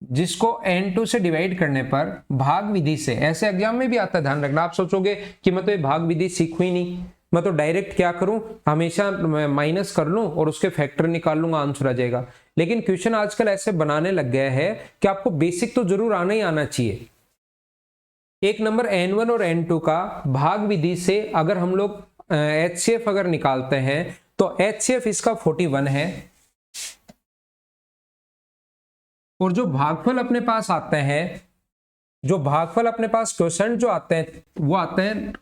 जिसको n2 से डिवाइड करने पर भाग विधि से, ऐसे एग्जाम में भी आता है, ध्यान रखना। आप सोचोगे कि मैं तो ये भाग विधि सीखूं ही नहीं, मैं तो डायरेक्ट क्या करूं, हमेशा माइनस कर लूं और उसके फैक्टर निकाल लूंगा, आंसर आ जाएगा। लेकिन क्वेश्चन आजकल ऐसे बनाने लग गया है कि आपको बेसिक तो जरूर आना ही आना चाहिए। एक नंबर n1 और n2 का भाग विधि से अगर हम लोग HCF अगर निकालते हैं तो HCF इसका 41 है, और जो भागफल अपने पास आते हैं, जो भागफल अपने पास क्वोशंट जो आते हैं वो आते हैं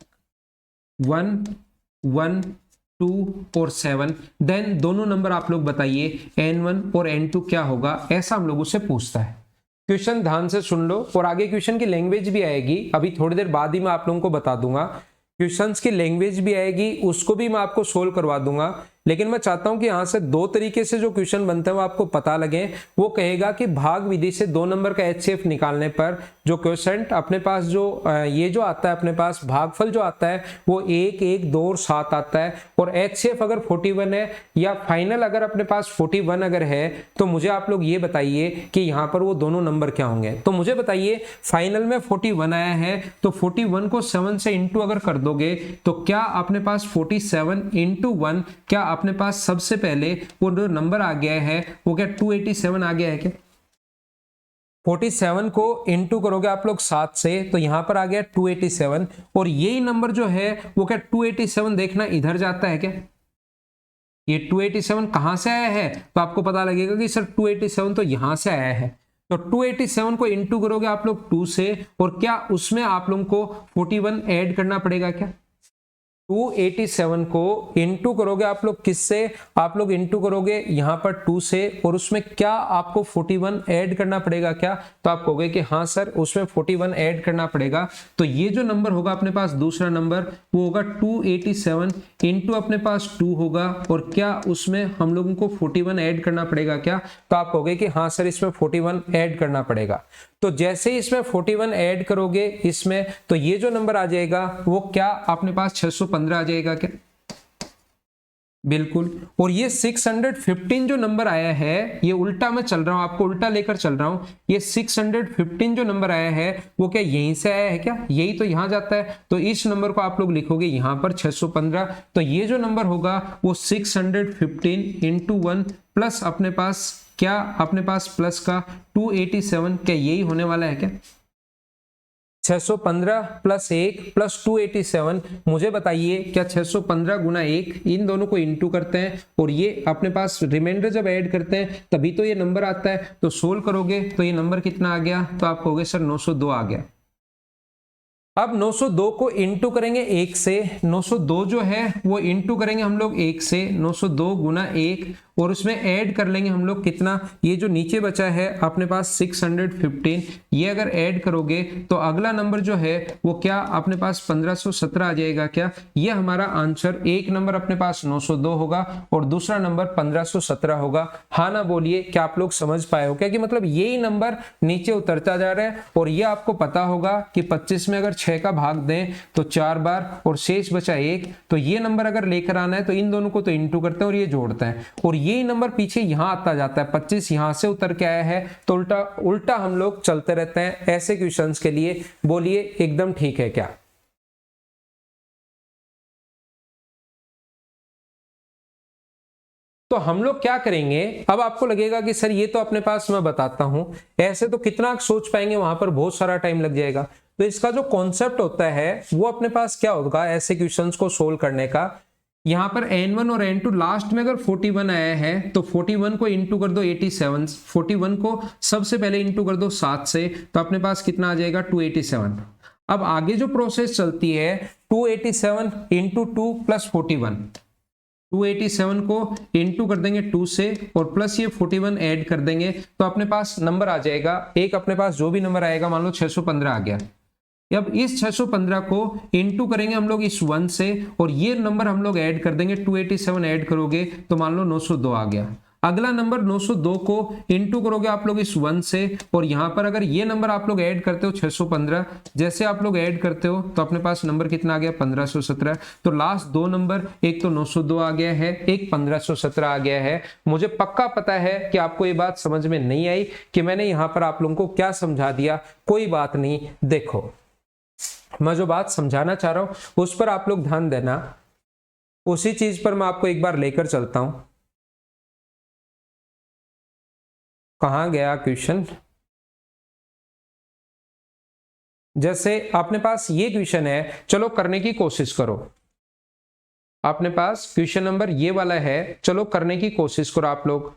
1, 1, 2 और 7। देन दोनों नंबर आप लोग बताइए n1 और n2 क्या होगा, ऐसा हम लोगों से पूछता है। क्वेश्चन ध्यान से सुन लो, और आगे क्वेश्चन की लैंग्वेज भी आएगी, अभी थोड़ी देर बाद ही मैं आप लोगों को बता दूंगा। क्वेश्चंस की लैंग्वेज भी आएगी, उसको भी मैं आपको सोल्व करवा दूंगा। लेकिन मैं चाहता हूं कि यहां से दो तरीके से जो क्वेश्चन बनते हैं वो आपको पता लगे। वो कहेगा कि भाग विधि से 2 नंबर का HCF निकालने पर जो क्वोशंट अपने पास जो ये जो आता है अपने पास भागफल जो आता है वो 1, 1, 2 और 7 आता है, और HCF अगर 41 है या फाइनल अगर अपने पास 41 अगर है, तो मुझे आप लोग ये बताइए कि यहाँ पर वो दोनों नंबर क्या होंगे। तो मुझे बताइए फाइनल में 41 आया है, तो 41 को 7 से इंटू अगर कर दोगे तो क्या अपने पास 47 इंटू 1, क्या अपने पास सबसे पहले वो जो नंबर आ गया है वो क्या 287 आ गया है क्या? 47 को इंटू करोगे आप लोग 7 से तो यहां पर आ गया 287, और यही नंबर जो है वो क्या 287 देखना इधर जाता है क्या? ये 287 कहां से आया है? तो आपको पता लगेगा कि सर 287 तो यहां से आया है। तो 287 को इंटू करोगे आप लोग 2 से, और क्या उसमें आप लोगों को 41 ऐड करना पड़ेगा क्या? 287 को इंटू करोगे आप लोग किससे? आप लोग इंटू करोगे यहां पर 2 से, और उसमें क्या आपको 41 ऐड करना पड़ेगा क्या? तो आप कहोगे कि हाँ सर उसमें 41 ऐड करना पड़ेगा। तो ये जो नंबर होगा अपने पास दूसरा नंबर वो होगा 287 इंटू अपने पास 2 होगा, और क्या उसमें हम लोगों को 41 ऐड करना पड़ेगा क्या? तो आप कहोगे कि हाँ सर इसमें 41 ऐड करना पड़ेगा। तो जैसे ही इसमें 41 ऐड करोगे इसमें, तो ये जो नंबर आ जाएगा वो क्या अपने पास 615 आ जाएगा क्या? बिल्कुल। और ये 615 जो नंबर आया है, ये उल्टा मैं चल रहा हूं, आपको उल्टा लेकर चल रहा हूं। ये 615 जो नंबर आया है वो क्या यहीं से आया है क्या? यही तो यहां जाता है, तो इस नंबर को आप लोग लिखोगे यहां पर 615। तो ये जो नंबर होगा वो 615 इंटू 1 प्लस अपने पास क्या, अपने पास प्लस का 287, क्या यही होने वाला है क्या? 615 प्लस 1 प्लस 287। मुझे बताइए क्या 615 गुना 1, इन दोनों को इंटू करते हैं और ये अपने पास रिमाइंडर जब ऐड करते हैं तभी तो ये नंबर आता है। तो सोल्व करोगे तो ये नंबर कितना आ गया? तो आप कहोगे सर 902 आ गया। अब 902 को इंटू करेंगे 1 से, 902 जो है वो इंटू करेंगे हम लोग 1 से, 902 गुना 1, और उसमें ऐड कर लेंगे हम लोग कितना, ये जो नीचे बचा है अपने पास 615, ये अगर ऐड करोगे तो अगला नंबर जो है वो क्या अपने पास 1517 आ जाएगा क्या? ये हमारा आंसर, एक नंबर अपने पास 902 होगा और दूसरा नंबर 1517 होगा। हाँ ना बोलिए, क्या आप लोग समझ पाए हो क्या? कि मतलब यही नंबर नीचे उतरता जा रहा है, और ये आपको पता होगा कि 25 में अगर 6 का भाग दें तो 4 बार और शेष बचा 1, तो ये नंबर अगर लेकर आना है तो इन दोनों को तो इंटू करते हैं और ये जोड़ते हैं, और यही नंबर पीछे यहां आता जाता है। 25 यहां से उतर के आया है तो उल्टा उल्टा हम लोग चलते रहते हैं ऐसे क्वेश्चंस के लिए। बोलिए एकदम ठीक है क्या? तो हम लोग क्या करेंगे, अब आपको लगेगा कि सर ये तो अपने पास मैं बताता हूं, ऐसे तो कितना सोच पाएंगे, वहां पर बहुत सारा टाइम लग जाएगा। तो इसका जो कॉन्सेप्ट होता है वो अपने पास क्या होगा ऐसे क्वेश्चंस को सोल्व करने का। यहां पर n1 और n2 लास्ट में अगर 41 आया है तो 41 को इंटू कर दो 87, 41 को सबसे पहले इंटू कर दो 7 से, तो अपने पास कितना आ जाएगा 287। अब आगे जो प्रोसेस चलती है 287 इंटू 2 प्लस 41, 287 को इंटू कर देंगे 2 से और प्लस ये 41 ऐड कर देंगे तो अपने पास नंबर आ जाएगा एक, अपने पास जो भी नंबर आएगा मान लो 615 आ गया। अब इस 615 को इंटू करेंगे हम लोग इस 1 से और ये नंबर हम लोग ऐड कर देंगे, 287 ऐड करोगे तो मान लो 902 आ गया। अगला नंबर 902 को इंटू करोगे आप लोग इस 1 से और यहां पर अगर ये नंबर आप लोग ऐड करते हो 615, जैसे आप लोग ऐड करते हो तो अपने पास नंबर कितना आ गया 1517। तो लास्ट दो नंबर, एक तो 902 आ गया है, एक 1517 आ गया है। मुझे पक्का पता है कि आपको ये बात समझ में नहीं आई कि मैंने यहां पर आप लोगों को क्या समझा दिया। कोई बात नहीं, देखो मैं जो बात समझाना चाह रहा हूं उस पर आप लोग ध्यान देना। उसी चीज पर मैं आपको एक बार लेकर चलता हूं। कहां गया क्वेश्चन? जैसे अपने पास ये क्वेश्चन है, चलो करने की कोशिश करो। अपने पास क्वेश्चन नंबर ये वाला है, चलो करने की कोशिश करो आप लोग।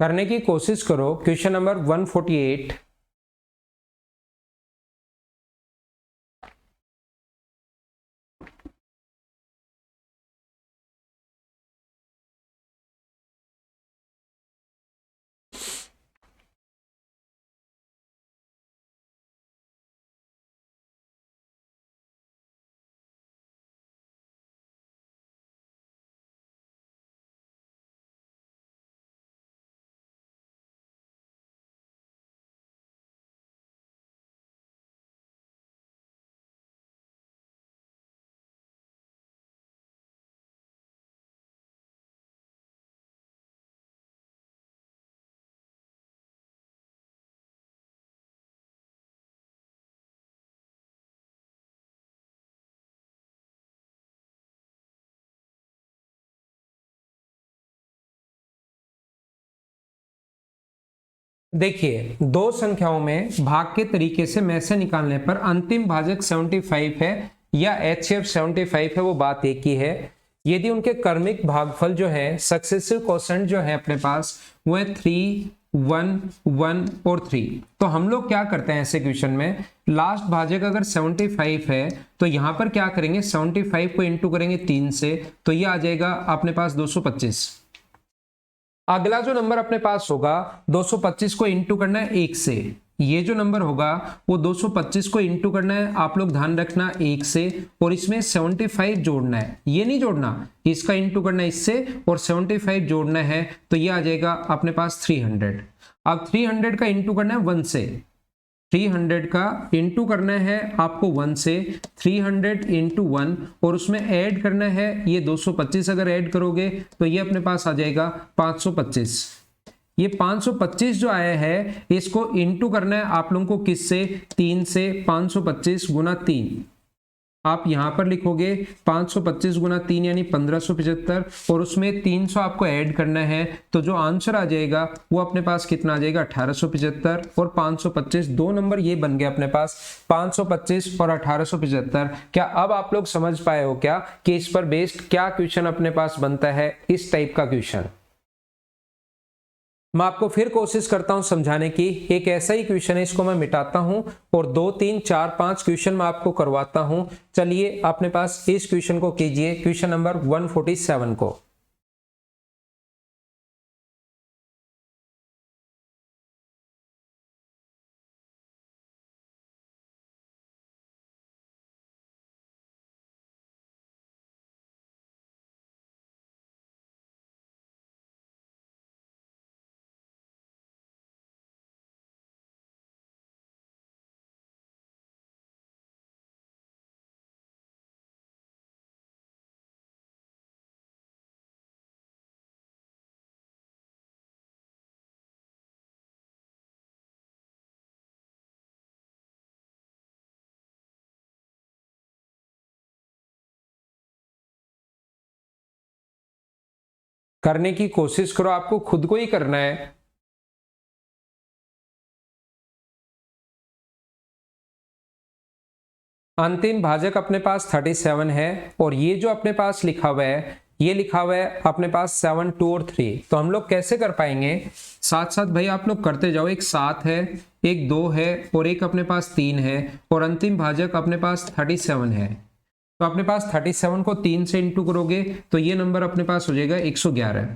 करने की कोशिश करो क्वेश्चन नंबर 148। देखिए, दो संख्याओं में भाग के तरीके से में से निकालने पर अंतिम भाजक 75 है या HCF 75 है, वो बात एक ही है। यदि उनके क्रमिक भागफल जो है, सक्सेसिव कोसेंट जो है अपने पास, वो है 3, 1, 1 और 3, तो हम लोग क्या करते हैं ऐसे क्वेश्चन में, लास्ट भाजक अगर 75 है तो यहां पर क्या करेंगे, 75 को इंटू करेंगे 3 से, तो ये आ जाएगा अपने पास 225। अगला जो नंबर अपने पास होगा, 225 को इंटू करना है 1 से। ये जो नंबर होगा वो 225 को इंटू करना है, आप लोग ध्यान रखना, 1 से, और इसमें 75 जोड़ना है। ये नहीं जोड़ना, इसका इंटू करना है इससे और 75 जोड़ना है, तो ये आ जाएगा अपने पास 300। अब 300 का इंटू करना है 1 से, 300 का इंटू करना है आपको 1 से, 300 इंटू 1, और उसमें ऐड करना है ये 225। अगर ऐड करोगे तो ये अपने पास आ जाएगा 525। ये 525 जो आया है, इसको इंटू करना है आप लोगों को किससे, 3 से। 525 गुना 3, आप यहां पर लिखोगे 525 गुना 3 यानी 1575, और उसमें 300 आपको ऐड करना है, तो जो आंसर आ जाएगा वो अपने पास कितना आ जाएगा, 1875 और 525। दो नंबर ये बन गए अपने पास, 525 और 1875। क्या अब आप लोग समझ पाए हो क्या कि इस पर बेस्ड क्या क्वेश्चन अपने पास बनता है, इस टाइप का क्वेश्चन। मैं आपको फिर कोशिश करता हूं समझाने की। एक ऐसा ही क्वेश्चन है, इसको मैं मिटाता हूं और 2, 3, 4, 5 क्वेश्चन मैं आपको करवाता हूं। चलिए अपने पास इस क्वेश्चन को कीजिए, क्वेश्चन नंबर 147 को। करने की कोशिश करो, आपको खुद को ही करना है। अंतिम भाजक अपने पास 37 है, और ये जो अपने पास लिखा हुआ है, ये लिखा हुआ है अपने पास 7, 2 और 3। तो हम लोग कैसे कर पाएंगे, साथ साथ भाई आप लोग करते जाओ। एक 7 है, एक 2 है, और एक अपने पास 3 है, और अंतिम भाजक अपने पास 37 है। तो अपने पास 37 को 3 से इंटू करोगे तो ये नंबर अपने पास हो जाएगा 111।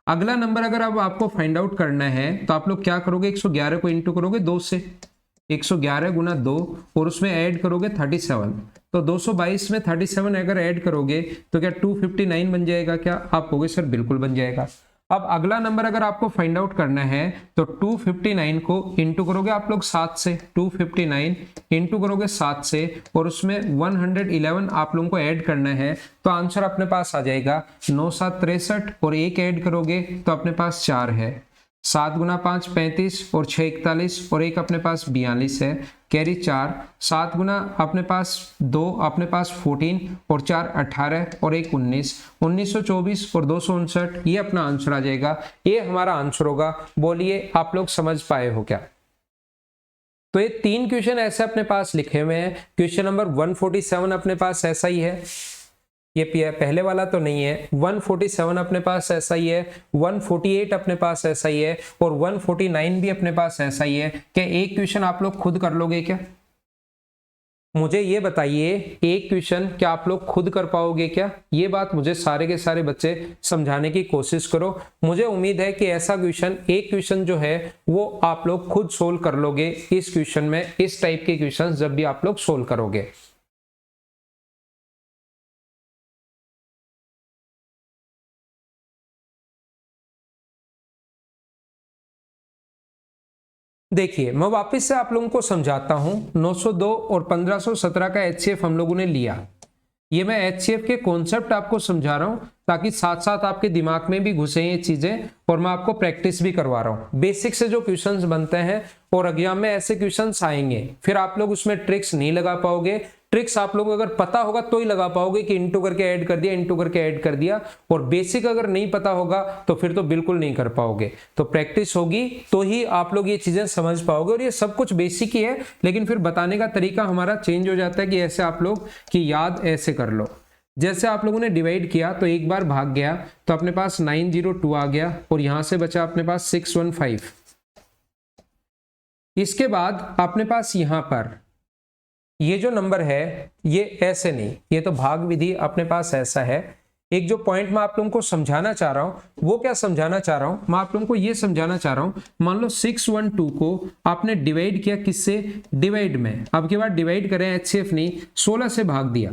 अगला नंबर अगर अब आपको फाइंड आउट करना है तो आप लोग क्या करोगे, 111 को इंटू करोगे 2 से, 111 गुना 2 और उसमें ऐड करोगे 37, तो 222 में 37 अगर ऐड करोगे तो क्या 259 बन जाएगा क्या? आप कहोगे सर बिल्कुल बन जाएगा। अब अगला नंबर अगर आपको फाइंड आउट करना है तो 259 को इंटू करोगे आप लोग 7 से, 259 इंटू करोगे 7 से और उसमें 111 आप लोगों को ऐड करना है, तो आंसर अपने पास आ जाएगा 9 7 63 और एक ऐड करोगे तो अपने पास 4 है, 7 गुना 5 35 और 6 41 और एक अपने पास 42 है, कैरी 4, 7 गुना अपने पास 2 अपने पास 14 और 4 18 और एक 19, 1924 और 259, ये अपना आंसर आ जाएगा। ये हमारा आंसर होगा। बोलिए आप लोग समझ पाए हो क्या? तो ये 3 क्वेश्चन ऐसे अपने पास लिखे हुए हैं। क्वेश्चन नंबर 147 अपने पास ऐसा ही है, ये पहले वाला तो नहीं है। 147 अपने पास ऐसा ही है, 148 अपने पास ऐसा ही है और 149 भी अपने पास ऐसा ही है। क्या एक क्वेश्चन आप लोग खुद कर लोगे क्या? मुझे ये बताइए, एक क्वेश्चन क्या आप लोग खुद कर पाओगे क्या? ये बात मुझे सारे के सारे बच्चे समझाने की कोशिश करो। मुझे उम्मीद है कि ऐसा क्वेश्चन, एक क्वेश्चन जो है वो आप लोग खुद सोल्व कर लोगे इस क्वेश्चन में, इस टाइप के क्वेश्चन जब भी आप लोग सोल्व करोगे। देखिए मैं वापस से आप लोगों को समझाता हूं। 902 और 1517 का एचसीएफ हम लोगों ने लिया। ये मैं एचसीएफ के कॉन्सेप्ट आपको समझा रहा हूं ताकि साथ साथ आपके दिमाग में भी घुसे ये चीजें और मैं आपको प्रैक्टिस भी करवा रहा हूं। बेसिक से जो क्वेश्चंस बनते हैं और एग्जाम में ऐसे क्वेश्चंस आएंगे, फिर आप लोग उसमें ट्रिक्स नहीं लगा पाओगे। ट्रिक्स आप लोग अगर पता होगा तो ही लगा पाओगे कि इंटू करके ऐड कर दिया, इंटू करके ऐड कर दिया। और बेसिक अगर नहीं पता होगा तो फिर तो बिल्कुल नहीं कर पाओगे। तो प्रैक्टिस होगी तो ही आप लोग ये चीजें समझ पाओगे। और ये सब कुछ बेसिक ही है, लेकिन फिर बताने का तरीका हमारा चेंज हो जाता है कि ऐसे आप लोग की याद ऐसे कर लो। जैसे आप लोगों ने डिवाइड किया तो एक बार भाग गया तो अपने पास 902 आ गया और यहां से बचा अपने पास 615। इसके बाद अपने पास यहां पर ये जो नंबर है ये ऐसे नहीं, ये तो भाग विधि अपने पास ऐसा है। एक जो पॉइंट मैं आप लोगों को समझाना चाह रहा हूं वो क्या समझाना चाह रहा हूं, मैं आप लोगों को ये समझाना चाह रहा हूं। मान लो 612 को आपने डिवाइड किया किससे? डिवाइड में। अब के बाद डिवाइड करें एचसीएफ नहीं, 16 से भाग दिया।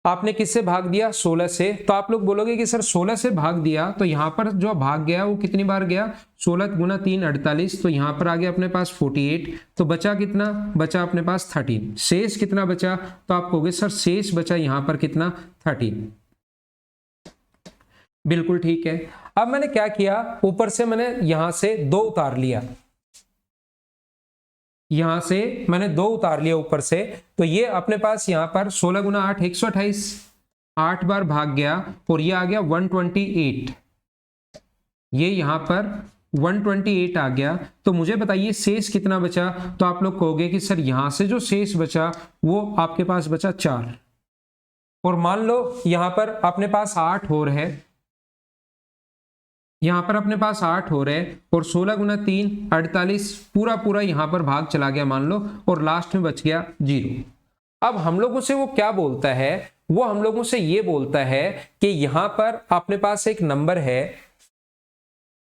आपने किससे भाग दिया? 16 से। तो आप लोग बोलोगे कि सर 16 से भाग दिया तो यहां पर जो भाग गया वो कितनी बार गया? 16 गुना 3 48, तो यहां पर आ गया अपने पास 48। तो बचा कितना? बचा अपने पास 13। शेष कितना बचा? तो आप कहोगे सर शेष बचा यहां पर कितना? 13। बिल्कुल ठीक है। अब मैंने क्या किया, ऊपर से मैंने यहां से 2 उतार लिया, यहां से मैंने 2 उतार लिया ऊपर से। तो ये अपने पास यहां पर 16 गुना 8 128, 8 बार भाग गया और ये आ गया 128। ये यहां पर 128 आ गया। तो मुझे बताइए शेष कितना बचा? तो आप लोग कहोगे कि सर यहां से जो शेष बचा वो आपके पास बचा 4। और मान लो यहां पर अपने पास 8 और है, यहां पर अपने पास 8 हो रहे और 16 गुना 3 48, पूरा पूरा यहां पर भाग चला गया मान लो और लास्ट में बच गया 0। अब हम लोगों से वो क्या बोलता है? वो हम लोगों से ये बोलता है कि यहां पर अपने पास एक नंबर है,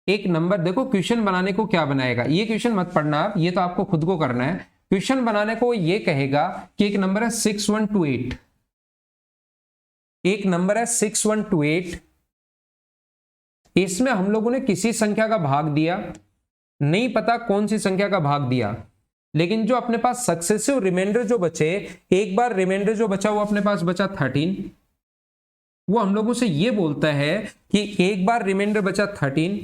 एक नंबर। देखो क्वेश्चन बनाने को क्या बनाएगा, ये क्वेश्चन मत पढ़ना आप, ये तो आपको खुद को करना है। क्वेश्चन बनाने को ये कहेगा कि एक नंबर है 6128, एक नंबर है 6128। इसमें हम लोगों ने किसी संख्या का भाग दिया, नहीं पता कौन सी संख्या का भाग दिया, लेकिन जो अपने पास सक्सेसिव रिमाइंडर जो बचे, एक बार रिमाइंडर जो बचा वो अपने पास बचा 13। वो हम लोगों से ये बोलता है कि एक बार रिमाइंडर बचा 13,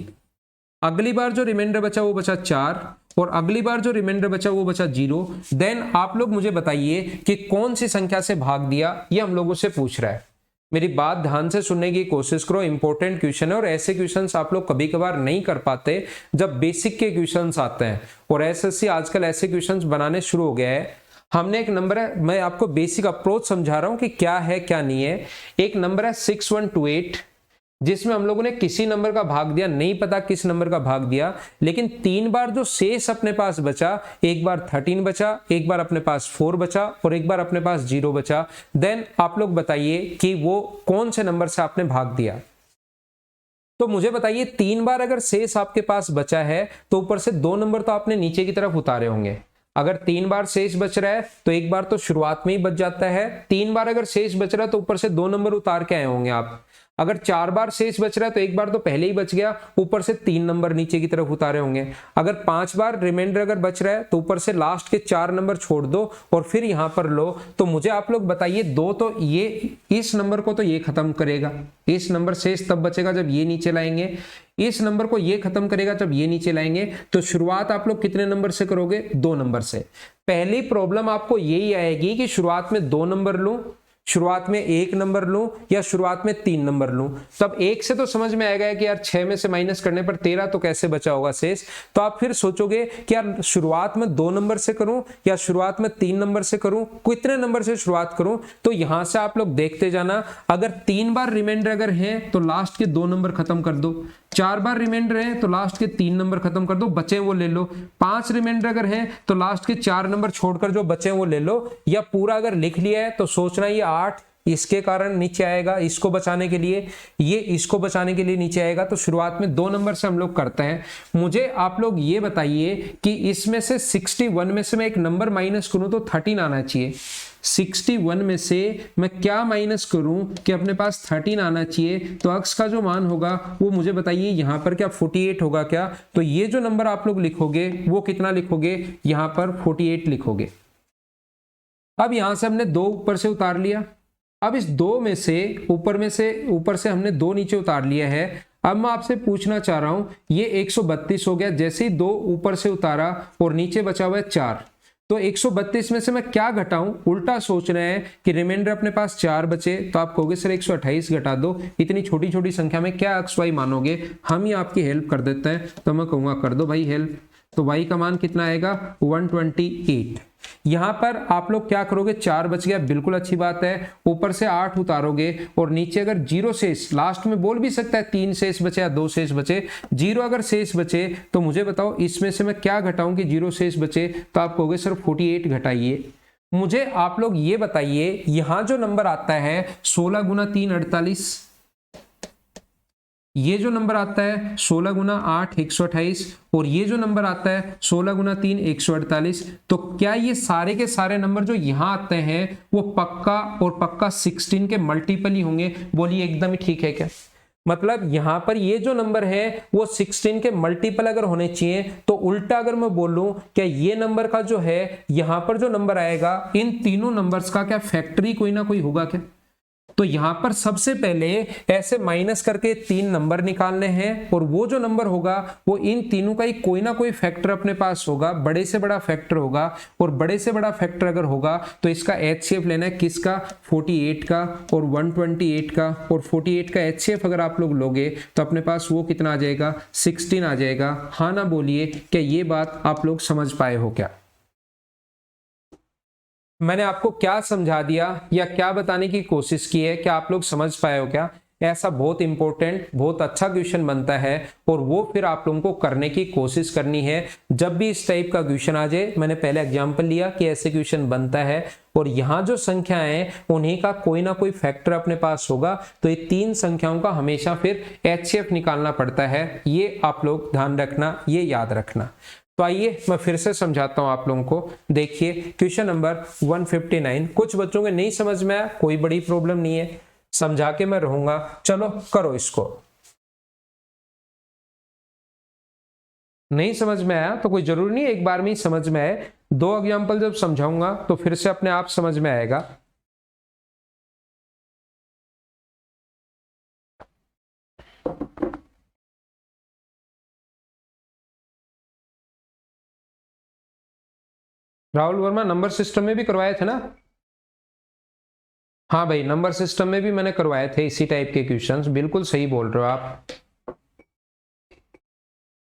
अगली बार जो रिमाइंडर बचा वो बचा 4 और अगली बार जो रिमाइंडर बचा वो बचा 0। देन आप लोग मुझे बताइए कि कौन सी संख्या से भाग दिया, ये हम लोगों से पूछ रहा है। मेरी बात ध्यान से सुनने की कोशिश करो, इंपॉर्टेंट क्वेश्चन है और ऐसे क्वेश्चंस आप लोग कभी कभार नहीं कर पाते जब बेसिक के क्वेश्चंस आते हैं। और एसएससी आजकल ऐसे क्वेश्चंस बनाने शुरू हो गया है। हमने एक नंबर है, मैं आपको बेसिक अप्रोच समझा रहा हूं कि क्या है क्या नहीं है। एक नंबर है 6128 जिसमें हम लोगों ने किसी नंबर का भाग दिया, नहीं पता किस नंबर का भाग दिया, लेकिन 3 बार जो शेष अपने पास बचा, एक बार 13 बचा, एक बार अपने पास 4 बचा और एक बार अपने पास 0 बचा। देन आप लोग बताइए कि वो कौन से नंबर से आपने भाग दिया। तो मुझे बताइए 3 बार अगर शेष आपके पास बचा है तो ऊपर से 2 नंबर तो आपने नीचे की तरफ उतारे होंगे। अगर 3 बार शेष बच रहा है तो एक बार तो शुरुआत में ही बच जाता है। 3 बार अगर शेष बच रहा है तो ऊपर से 2 नंबर उतार के आए होंगे आप। अगर 4 बार शेष बच रहा है तो एक बार तो पहले ही बच गया, ऊपर से 3 नंबर नीचे की तरफ उतारे होंगे। अगर 5 बार रिमाइंडर अगर बच रहा है तो ऊपर से लास्ट के 4 नंबर छोड़ दो और फिर यहां पर लो। तो मुझे आप लोग बताइए, 2 तो ये इस नंबर को तो ये खत्म करेगा, इस नंबर शेष तब बचेगा जब ये नीचे लाएंगे, इस नंबर को ये खत्म करेगा जब ये नीचे लाएंगे। तो शुरुआत आप लोग कितने नंबर से करोगे? 2 नंबर से। पहली प्रॉब्लम आपको यही आएगी कि शुरुआत में 2 नंबर लूं, शुरुआत में 1 नंबर लूं या शुरुआत में 3 नंबर लूं। तब 1 से तो समझ में आएगा कि यार 6 में से माइनस करने पर 13 तो कैसे बचा होगा शेष। तो आप फिर सोचोगे कि यार शुरुआत में 2 नंबर से करूं या शुरुआत में 3 नंबर से करूं, कितने नंबर से शुरुआत करूं। तो यहां से आप लोग देखते जाना, अगर 3 बार रिमाइंडर अगर है तो लास्ट के 2 नंबर खत्म कर दो, 4 बार रिमाइंडर है तो लास्ट के 3 नंबर खत्म कर दो, बचे वो ले लो। 5 रिमाइंडर अगर है तो लास्ट के 4 नंबर छोड़कर जो बचे वो ले लो। या पूरा अगर लिख लिया है तो सोचना ये 8 इसके कारण नीचे आएगा, इसको बचाने के लिए, ये इसको बचाने के लिए नीचे आएगा। तो शुरुआत में 2 नंबर से हम लोग करते हैं। मुझे आप लोग ये बताइए कि इसमें से 61 में से मैं एक नंबर माइनस करूं तो 13 आना चाहिए। 61 में से मैं क्या माइनस करूं कि अपने पास 13 आना चाहिए। तो अक्स का जो मान होगा वो मुझे बताइए यहां पर क्या 48 होगा क्या? तो ये जो नंबर आप लोग लिखोगे वो कितना लिखोगे? यहां पर 48 लिखोगे। अब यहां से हमने 2 ऊपर से उतार लिया। अब इस 2 में से ऊपर से हमने 2 नीचे उतार लिया है। अब मैं आपसे पूछना चाह रहा हूं, ये 132 हो गया, जैसे ही 2 ऊपर से उतारा और नीचे बचा हुआ है 4। तो 132 में से मैं क्या घटाऊं? उल्टा सोच रहे हैं कि रिमाइंडर अपने पास 4 बचे, तो आप कहोगे सर 128 घटा दो। इतनी छोटी छोटी संख्या में क्या एक्स वाई मानोगे? हम ही आपकी हेल्प कर देते हैं। तो मैं कहूंगा कर दो भाई हेल्प। तो y का मान कितना आएगा? 128। यहां पर आप लोग क्या करोगे? 4 बच गया, बिल्कुल अच्छी बात है। ऊपर से 8 उतारोगे और नीचे अगर 0 शेष, लास्ट में बोल भी सकता है 3 शेष बचे या 2 शेष बचे, 0 अगर शेष बचे तो मुझे बताओ इसमें से मैं क्या घटाऊं कि 0 शेष बचे? तो आप कहोगे सर 48 घटाइए। मुझे आप लोग ये बताइए, यहां जो नंबर आता है 16 गुना 3 48, ये जो नंबर आता है 16 गुना 8 128, और ये जो नंबर आता है 16 गुना 3 148। तो क्या ये सारे के सारे नंबर जो यहां आते हैं वो पक्का और पक्का 16 के मल्टीपल ही होंगे? बोलिए एकदम ही ठीक है क्या? मतलब यहां पर ये जो नंबर है वो 16 के मल्टीपल अगर होने चाहिए। तो उल्टा अगर मैं बोलूं, क्या ये नंबर का जो है यहां पर जो नंबर आएगा, इन तीनों नंबर्स का क्या फैक्टरी कोई ना कोई होगा क्या? तो यहां पर सबसे पहले ऐसे माइनस करके 3 नंबर निकालने हैं और वो जो नंबर होगा वो इन तीनों का ही कोई ना कोई फैक्टर अपने पास होगा, बड़े से बड़ा फैक्टर होगा। और बड़े से बड़ा फैक्टर अगर होगा तो इसका एचसीएफ लेना है, किसका? 48 का और 128 का। और 48 का एचसीएफ अगर आप लोग लोगे तो अपने पास वो कितना आ जाएगा? 16 आ जाएगा। हाँ ना बोलिए, क्या ये बात आप लोग समझ पाए हो क्या? मैंने आपको क्या समझा दिया या क्या बताने की कोशिश की है, क्या आप लोग समझ पाए हो क्या? ऐसा बहुत इंपॉर्टेंट, बहुत अच्छा क्वेश्चन बनता है और वो फिर आप लोगों को करने की कोशिश करनी है। जब भी इस टाइप का क्वेश्चन आ जाए, मैंने पहले एग्जांपल लिया कि ऐसे क्वेश्चन बनता है और यहाँ जो संख्याएं हैं उन्हीं का कोई ना कोई फैक्टर अपने पास होगा। तो ये 3 संख्याओं का हमेशा फिर एचसीएफ निकालना पड़ता है। ये आप लोग ध्यान रखना, ये याद रखना। तो आइए मैं फिर से समझाता हूं आप लोगों को। देखिए क्वेश्चन नंबर 159। कुछ बच्चों के नहीं समझ में आया, कोई बड़ी प्रॉब्लम नहीं है, समझा के मैं रहूंगा। चलो करो इसको। नहीं समझ में आया तो कोई जरूरी नहीं एक बार में ही समझ में आए। 2 एग्जाम्पल जब समझाऊंगा तो फिर से अपने आप समझ में आएगा। राहुल वर्मा नंबर सिस्टम में भी करवाए थे ना? हाँ भाई, नंबर सिस्टम में भी मैंने करवाए थे इसी टाइप के क्वेश्चंस। बिल्कुल सही बोल रहे हो आप,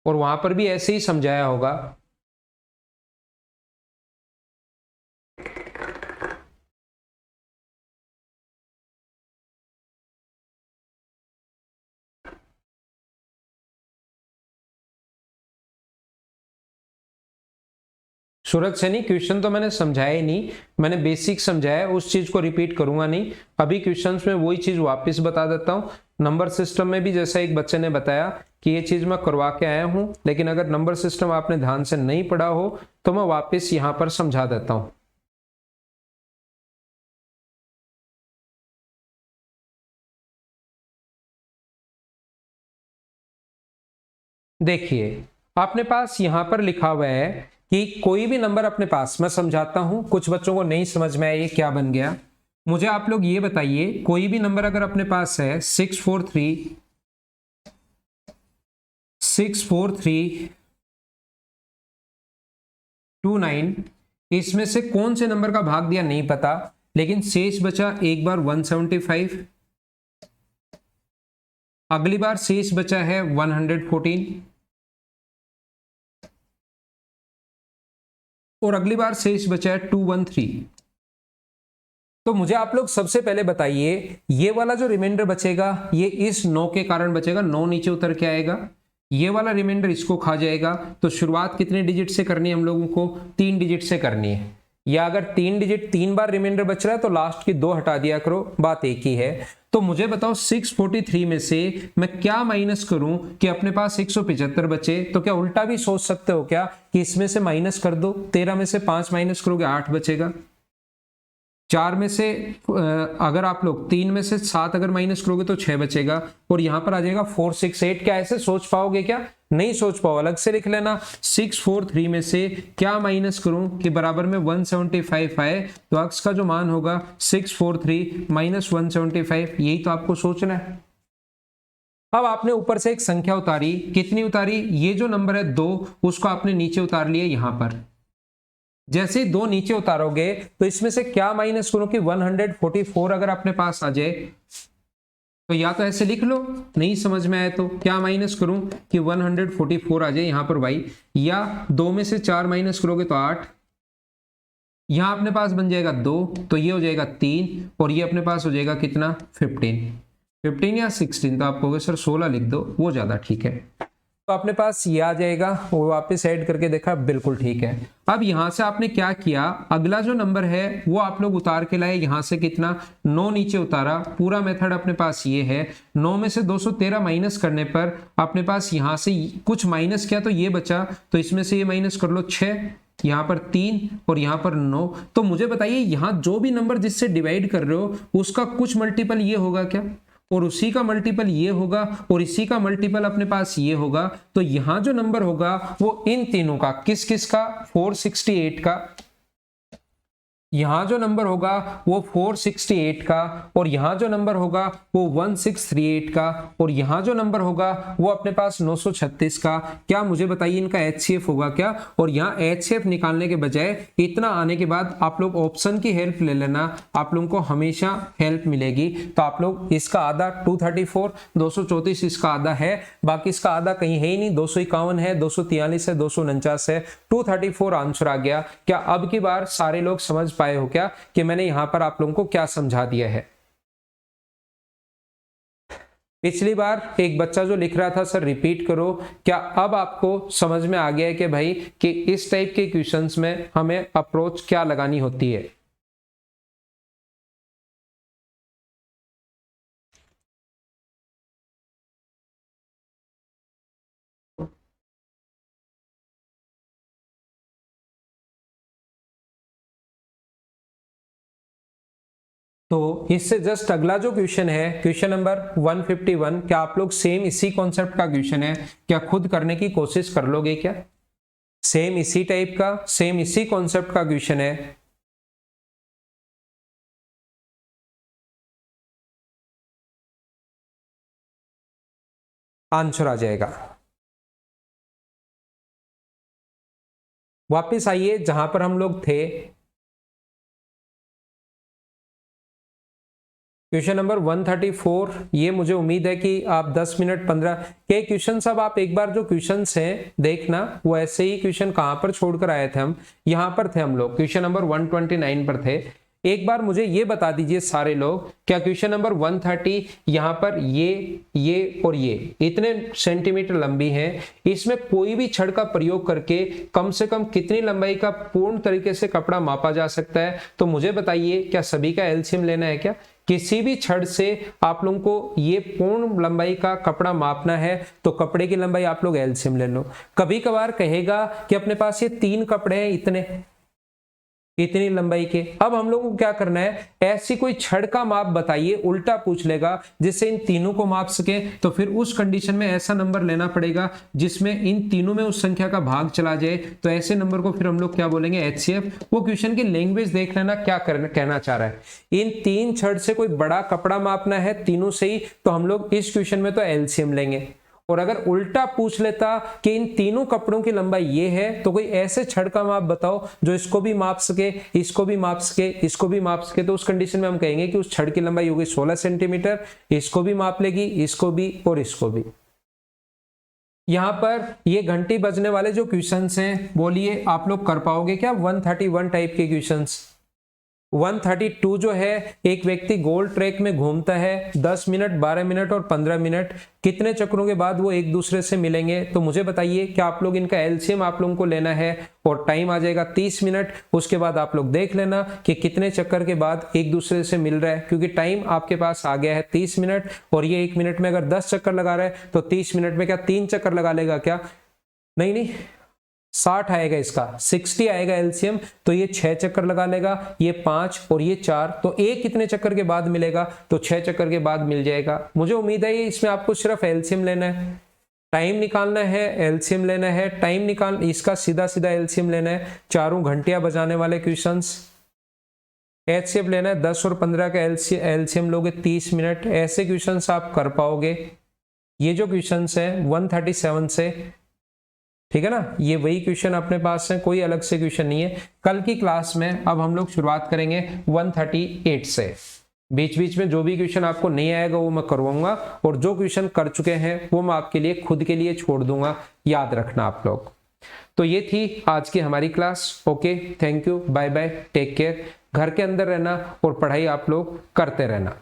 और वहां पर भी ऐसे ही समझाया होगा। सूरज सैनी, क्वेश्चन तो मैंने समझाया ही नहीं, मैंने बेसिक समझाया, उस चीज को रिपीट करूंगा नहीं। अभी क्वेश्चंस में वही चीज वापस बता देता हूं। नंबर सिस्टम में भी जैसा एक बच्चे ने बताया कि ये चीज मैं करवा के आया हूं, लेकिन अगर नंबर सिस्टम आपने ध्यान से नहीं पढ़ा हो तो मैं वापस यहां पर समझा देता हूं। देखिए आपने पास यहां पर लिखा हुआ है कि कोई भी नंबर अपने पास, मैं समझाता हूं, कुछ बच्चों को नहीं समझ में आया ये क्या बन गया। मुझे आप लोग ये बताइए, कोई भी नंबर अगर अपने पास है 64329, इसमें से कौन से नंबर का भाग दिया नहीं पता, लेकिन शेष बचा एक बार 175, अगली बार शेष बचा है 114 और अगली बार शेष बचा है 213। तो मुझे आप लोग सबसे पहले बताइए, ये वाला जो रिमाइंडर बचेगा ये इस 9 के कारण बचेगा, 9 नीचे उतर के आएगा, ये वाला रिमाइंडर इसको खा जाएगा। तो शुरुआत कितने डिजिट से करनी है हम लोगों को? 3 डिजिट से करनी है। या अगर 3 डिजिट 3 बार रिमाइंडर बच रहा है तो लास्ट की 2 हटा दिया करो, बात एक ही है। तो मुझे बताओ 643 में से मैं क्या माइनस करूं कि अपने पास 175 बचे? तो क्या उल्टा भी सोच सकते हो क्या कि इसमें से माइनस कर दो, 13 में से 5 माइनस करोगे 8 बचेगा, 4 में से अगर आप लोग 3 में से 7 अगर माइनस करोगे तो 6 बचेगा और यहां पर आ जाएगा 468। क्या ऐसे सोच पाओगे क्या? नहीं सोच पाओ, अलग से लिख लेना। 643 में से क्या माइनस करूं कि बराबर में 175 आए, तो अक्स का जो मान होगा 643 माइनस 175, यही तो आपको सोचना है। अब आपने ऊपर से एक संख्या उतारी, कितनी उतारी? ये जो नंबर है 2, उसको आपने नीचे उतार लिया यहां पर। जैसे ही 2 नीचे उतारोगे तो इसमें से क्या माइनस करो कि 144 अगर अपने पास आ जाए तो या तो ऐसे लिख लो, नहीं समझ में आए तो क्या माइनस करूं कि 144 आ जाए यहां पर भाई, या 2 में से 4 माइनस करोगे तो 8, यहां अपने पास बन जाएगा 2, तो ये हो जाएगा 3 और ये अपने पास हो जाएगा कितना? 15 या 16, तो आप कहोगे सर 16 लिख दो, वो ज्यादा ठीक है। तो अपने पास ये आ जाएगा, वो वापस ऐड करके देखा, बिल्कुल ठीक है। अब यहां से आपने क्या किया, अगला जो नंबर है वो आप लोग उतार के लाए, यहां से कितना? 9 नीचे उतारा। पूरा मेथड अपने पास ये है, 9 में से 213 माइनस करने पर अपने पास यहां से कुछ माइनस किया तो ये बचा, तो इसमें से ये माइनस कर लो 6, यहां पर 3 और यहां पर 9। तो मुझे बताइए यहां जो भी नंबर जिससे डिवाइड कर रहे हो उसका कुछ मल्टीपल ये होगा क्या, और उसी का मल्टीपल ये होगा, और इसी का मल्टीपल अपने पास ये होगा। तो यहां जो नंबर होगा वो इन तीनों का, किस किस का? 468 का। यहां जो नंबर होगा वो 468 का, और यहां जो नंबर होगा वो 1638 का, और यहां जो नंबर होगा वो अपने पास 936 का। क्या मुझे बताइए इनका HCF होगा क्या? और यहां HCF निकालने के बजाय इतना आने के बाद आप लोग ऑप्शन की हेल्प ले लेना, आप लोगों को हमेशा हेल्प मिलेगी। तो आप लोग इसका आधा 234, 234 इसका आधा है, बाकी इसका आधा कहीं है ही नहीं, 251 है, 243 है, 249 है, 234 आंसर आ गया। क्या अब की बार सारे लोग समझ पाए हो क्या कि मैंने यहां पर आप लोगों को क्या समझा दिया है? पिछली बार एक बच्चा जो लिख रहा था सर रिपीट करो, क्या अब आपको समझ में आ गया है कि भाई कि इस टाइप के क्वेश्चंस में हमें अप्रोच क्या लगानी होती है? तो इससे जस्ट अगला जो क्वेश्चन है, क्वेश्चन नंबर 151, क्या आप लोग सेम इसी कॉन्सेप्ट का क्वेश्चन है, क्या खुद करने की कोशिश कर लोगे क्या? सेम इसी टाइप का, सेम इसी कॉन्सेप्ट का क्वेश्चन है। आंसर आ जाएगा। वापिस आइए जहां पर हम लोग थे, क्वेश्चन नंबर 134। ये मुझे उम्मीद है कि आप 10 मिनट 15 के क्वेश्चन, सब आप एक बार जो क्वेश्चंस हैं देखना, वो ऐसे ही क्वेश्चन कहां पर छोड़कर आए थे हम, यहां पर थे हम लोग, क्वेश्चन नंबर 129 पर थे। एक बार मुझे ये बता दीजिए सारे लोग, क्या क्वेश्चन नंबर 130 यहां पर ये और ये इतने सेंटीमीटर लंबी है, इसमें कोई भी छड़ का प्रयोग करके कम से कम कितनी लंबाई का पूर्ण तरीके से कपड़ा मापा जा सकता है? तो मुझे बताइए क्या सभी का एलसीएम लेना है क्या, किसी भी छड़ से आप लोगों को ये पूर्ण लंबाई का कपड़ा मापना है तो कपड़े की लंबाई आप लोग एलसीएम ले लो। कभी कभार कहेगा कि अपने पास ये 3 कपड़े हैं, इतनी लंबाई के। अब हम लोग को क्या करना है, ऐसी कोई छड़ का माप बताइए, उल्टा पूछ लेगा जिससे इन तीनों को माप सके। तो फिर उस कंडीशन में ऐसा नंबर लेना पड़ेगा जिसमें इन तीनों में उस संख्या का भाग चला जाए। तो ऐसे नंबर को फिर हम लोग क्या बोलेंगे, एचसीएफ। वो क्वेश्चन की लैंग्वेज देख लेना क्या कहना चाह रहा है। इन 3 छड़ से कोई बड़ा कपड़ा मापना है तीनों से ही, तो हम लोग इस क्वेश्चन में तो एलसीएम लेंगे। और अगर उल्टा पूछ लेता कि इन तीनों कपड़ों की लंबाई ये है, तो कोई ऐसे छड़ का माप बताओ जो इसको भी माप सके, इसको भी माप सके, इसको भी माप सके। तो उस कंडीशन में हम कहेंगे कि उस छड़ की लंबाई होगी 16 सेंटीमीटर, इसको भी माप लेगी, इसको भी और इसको भी। यहां पर ये घंटी बजने वाले जो क्वेश्चंस हैं, बोलिए आप लोग कर पाओगे क्या 131 टाइप के क्वेश्चंस? 132 जो है, एक व्यक्ति गोल ट्रैक में घूमता है 10 मिनट, 12 मिनट और 15 मिनट, कितने चक्रों के बाद वो एक दूसरे से मिलेंगे? तो मुझे बताइए कि आप लोग इनका एलसीएम आप लोगों को लेना है और टाइम आ जाएगा 30 मिनट। उसके बाद आप लोग देख लेना कि कितने चक्कर के बाद एक दूसरे से मिल रहा है, क्योंकि टाइम आपके पास आ गया है 30 मिनट और ये 1 मिनट में अगर 10 चक्कर लगा रहा है तो 30 मिनट में क्या 3 चक्कर लगा लेगा क्या? नहीं, 60 आएगा, इसका 60 आएगा एलसीएम। तो ये 6 चक्कर लगा लेगा, ये 5 और ये 4, तो एक कितने चक्कर के बाद मिलेगा? तो 6 चक्कर के बाद मिल जाएगा। मुझे उम्मीद है इसमें आपको सिर्फ एलसीएम लेना है, टाइम निकालना है, एलसीएम लेना है, टाइम निकाल, इसका सीधा सीधा एलसीएम लेना है। चारों घंटियां बजाने वाले क्वेश्चंस, एचसीएफ लेना है 10 और 15 का एलसीएम लोगे 30 मिनट। ऐसे क्वेश्चंस आप कर पाओगे। ये जो क्वेश्चंस है 137 से, ठीक है ना, ये वही क्वेश्चन अपने पास है, कोई अलग से क्वेश्चन नहीं है। कल की क्लास में अब हम लोग शुरुआत करेंगे 138 से। बीच बीच में जो भी क्वेश्चन आपको नहीं आएगा वो मैं करवाऊंगा, और जो क्वेश्चन कर चुके हैं वो मैं आपके लिए खुद के लिए छोड़ दूंगा, याद रखना आप लोग। तो ये थी आज की हमारी class. Okay, thank you, bye bye, take care. घर के अंदर रहना और पढ़ाई आप लोग करते रहना।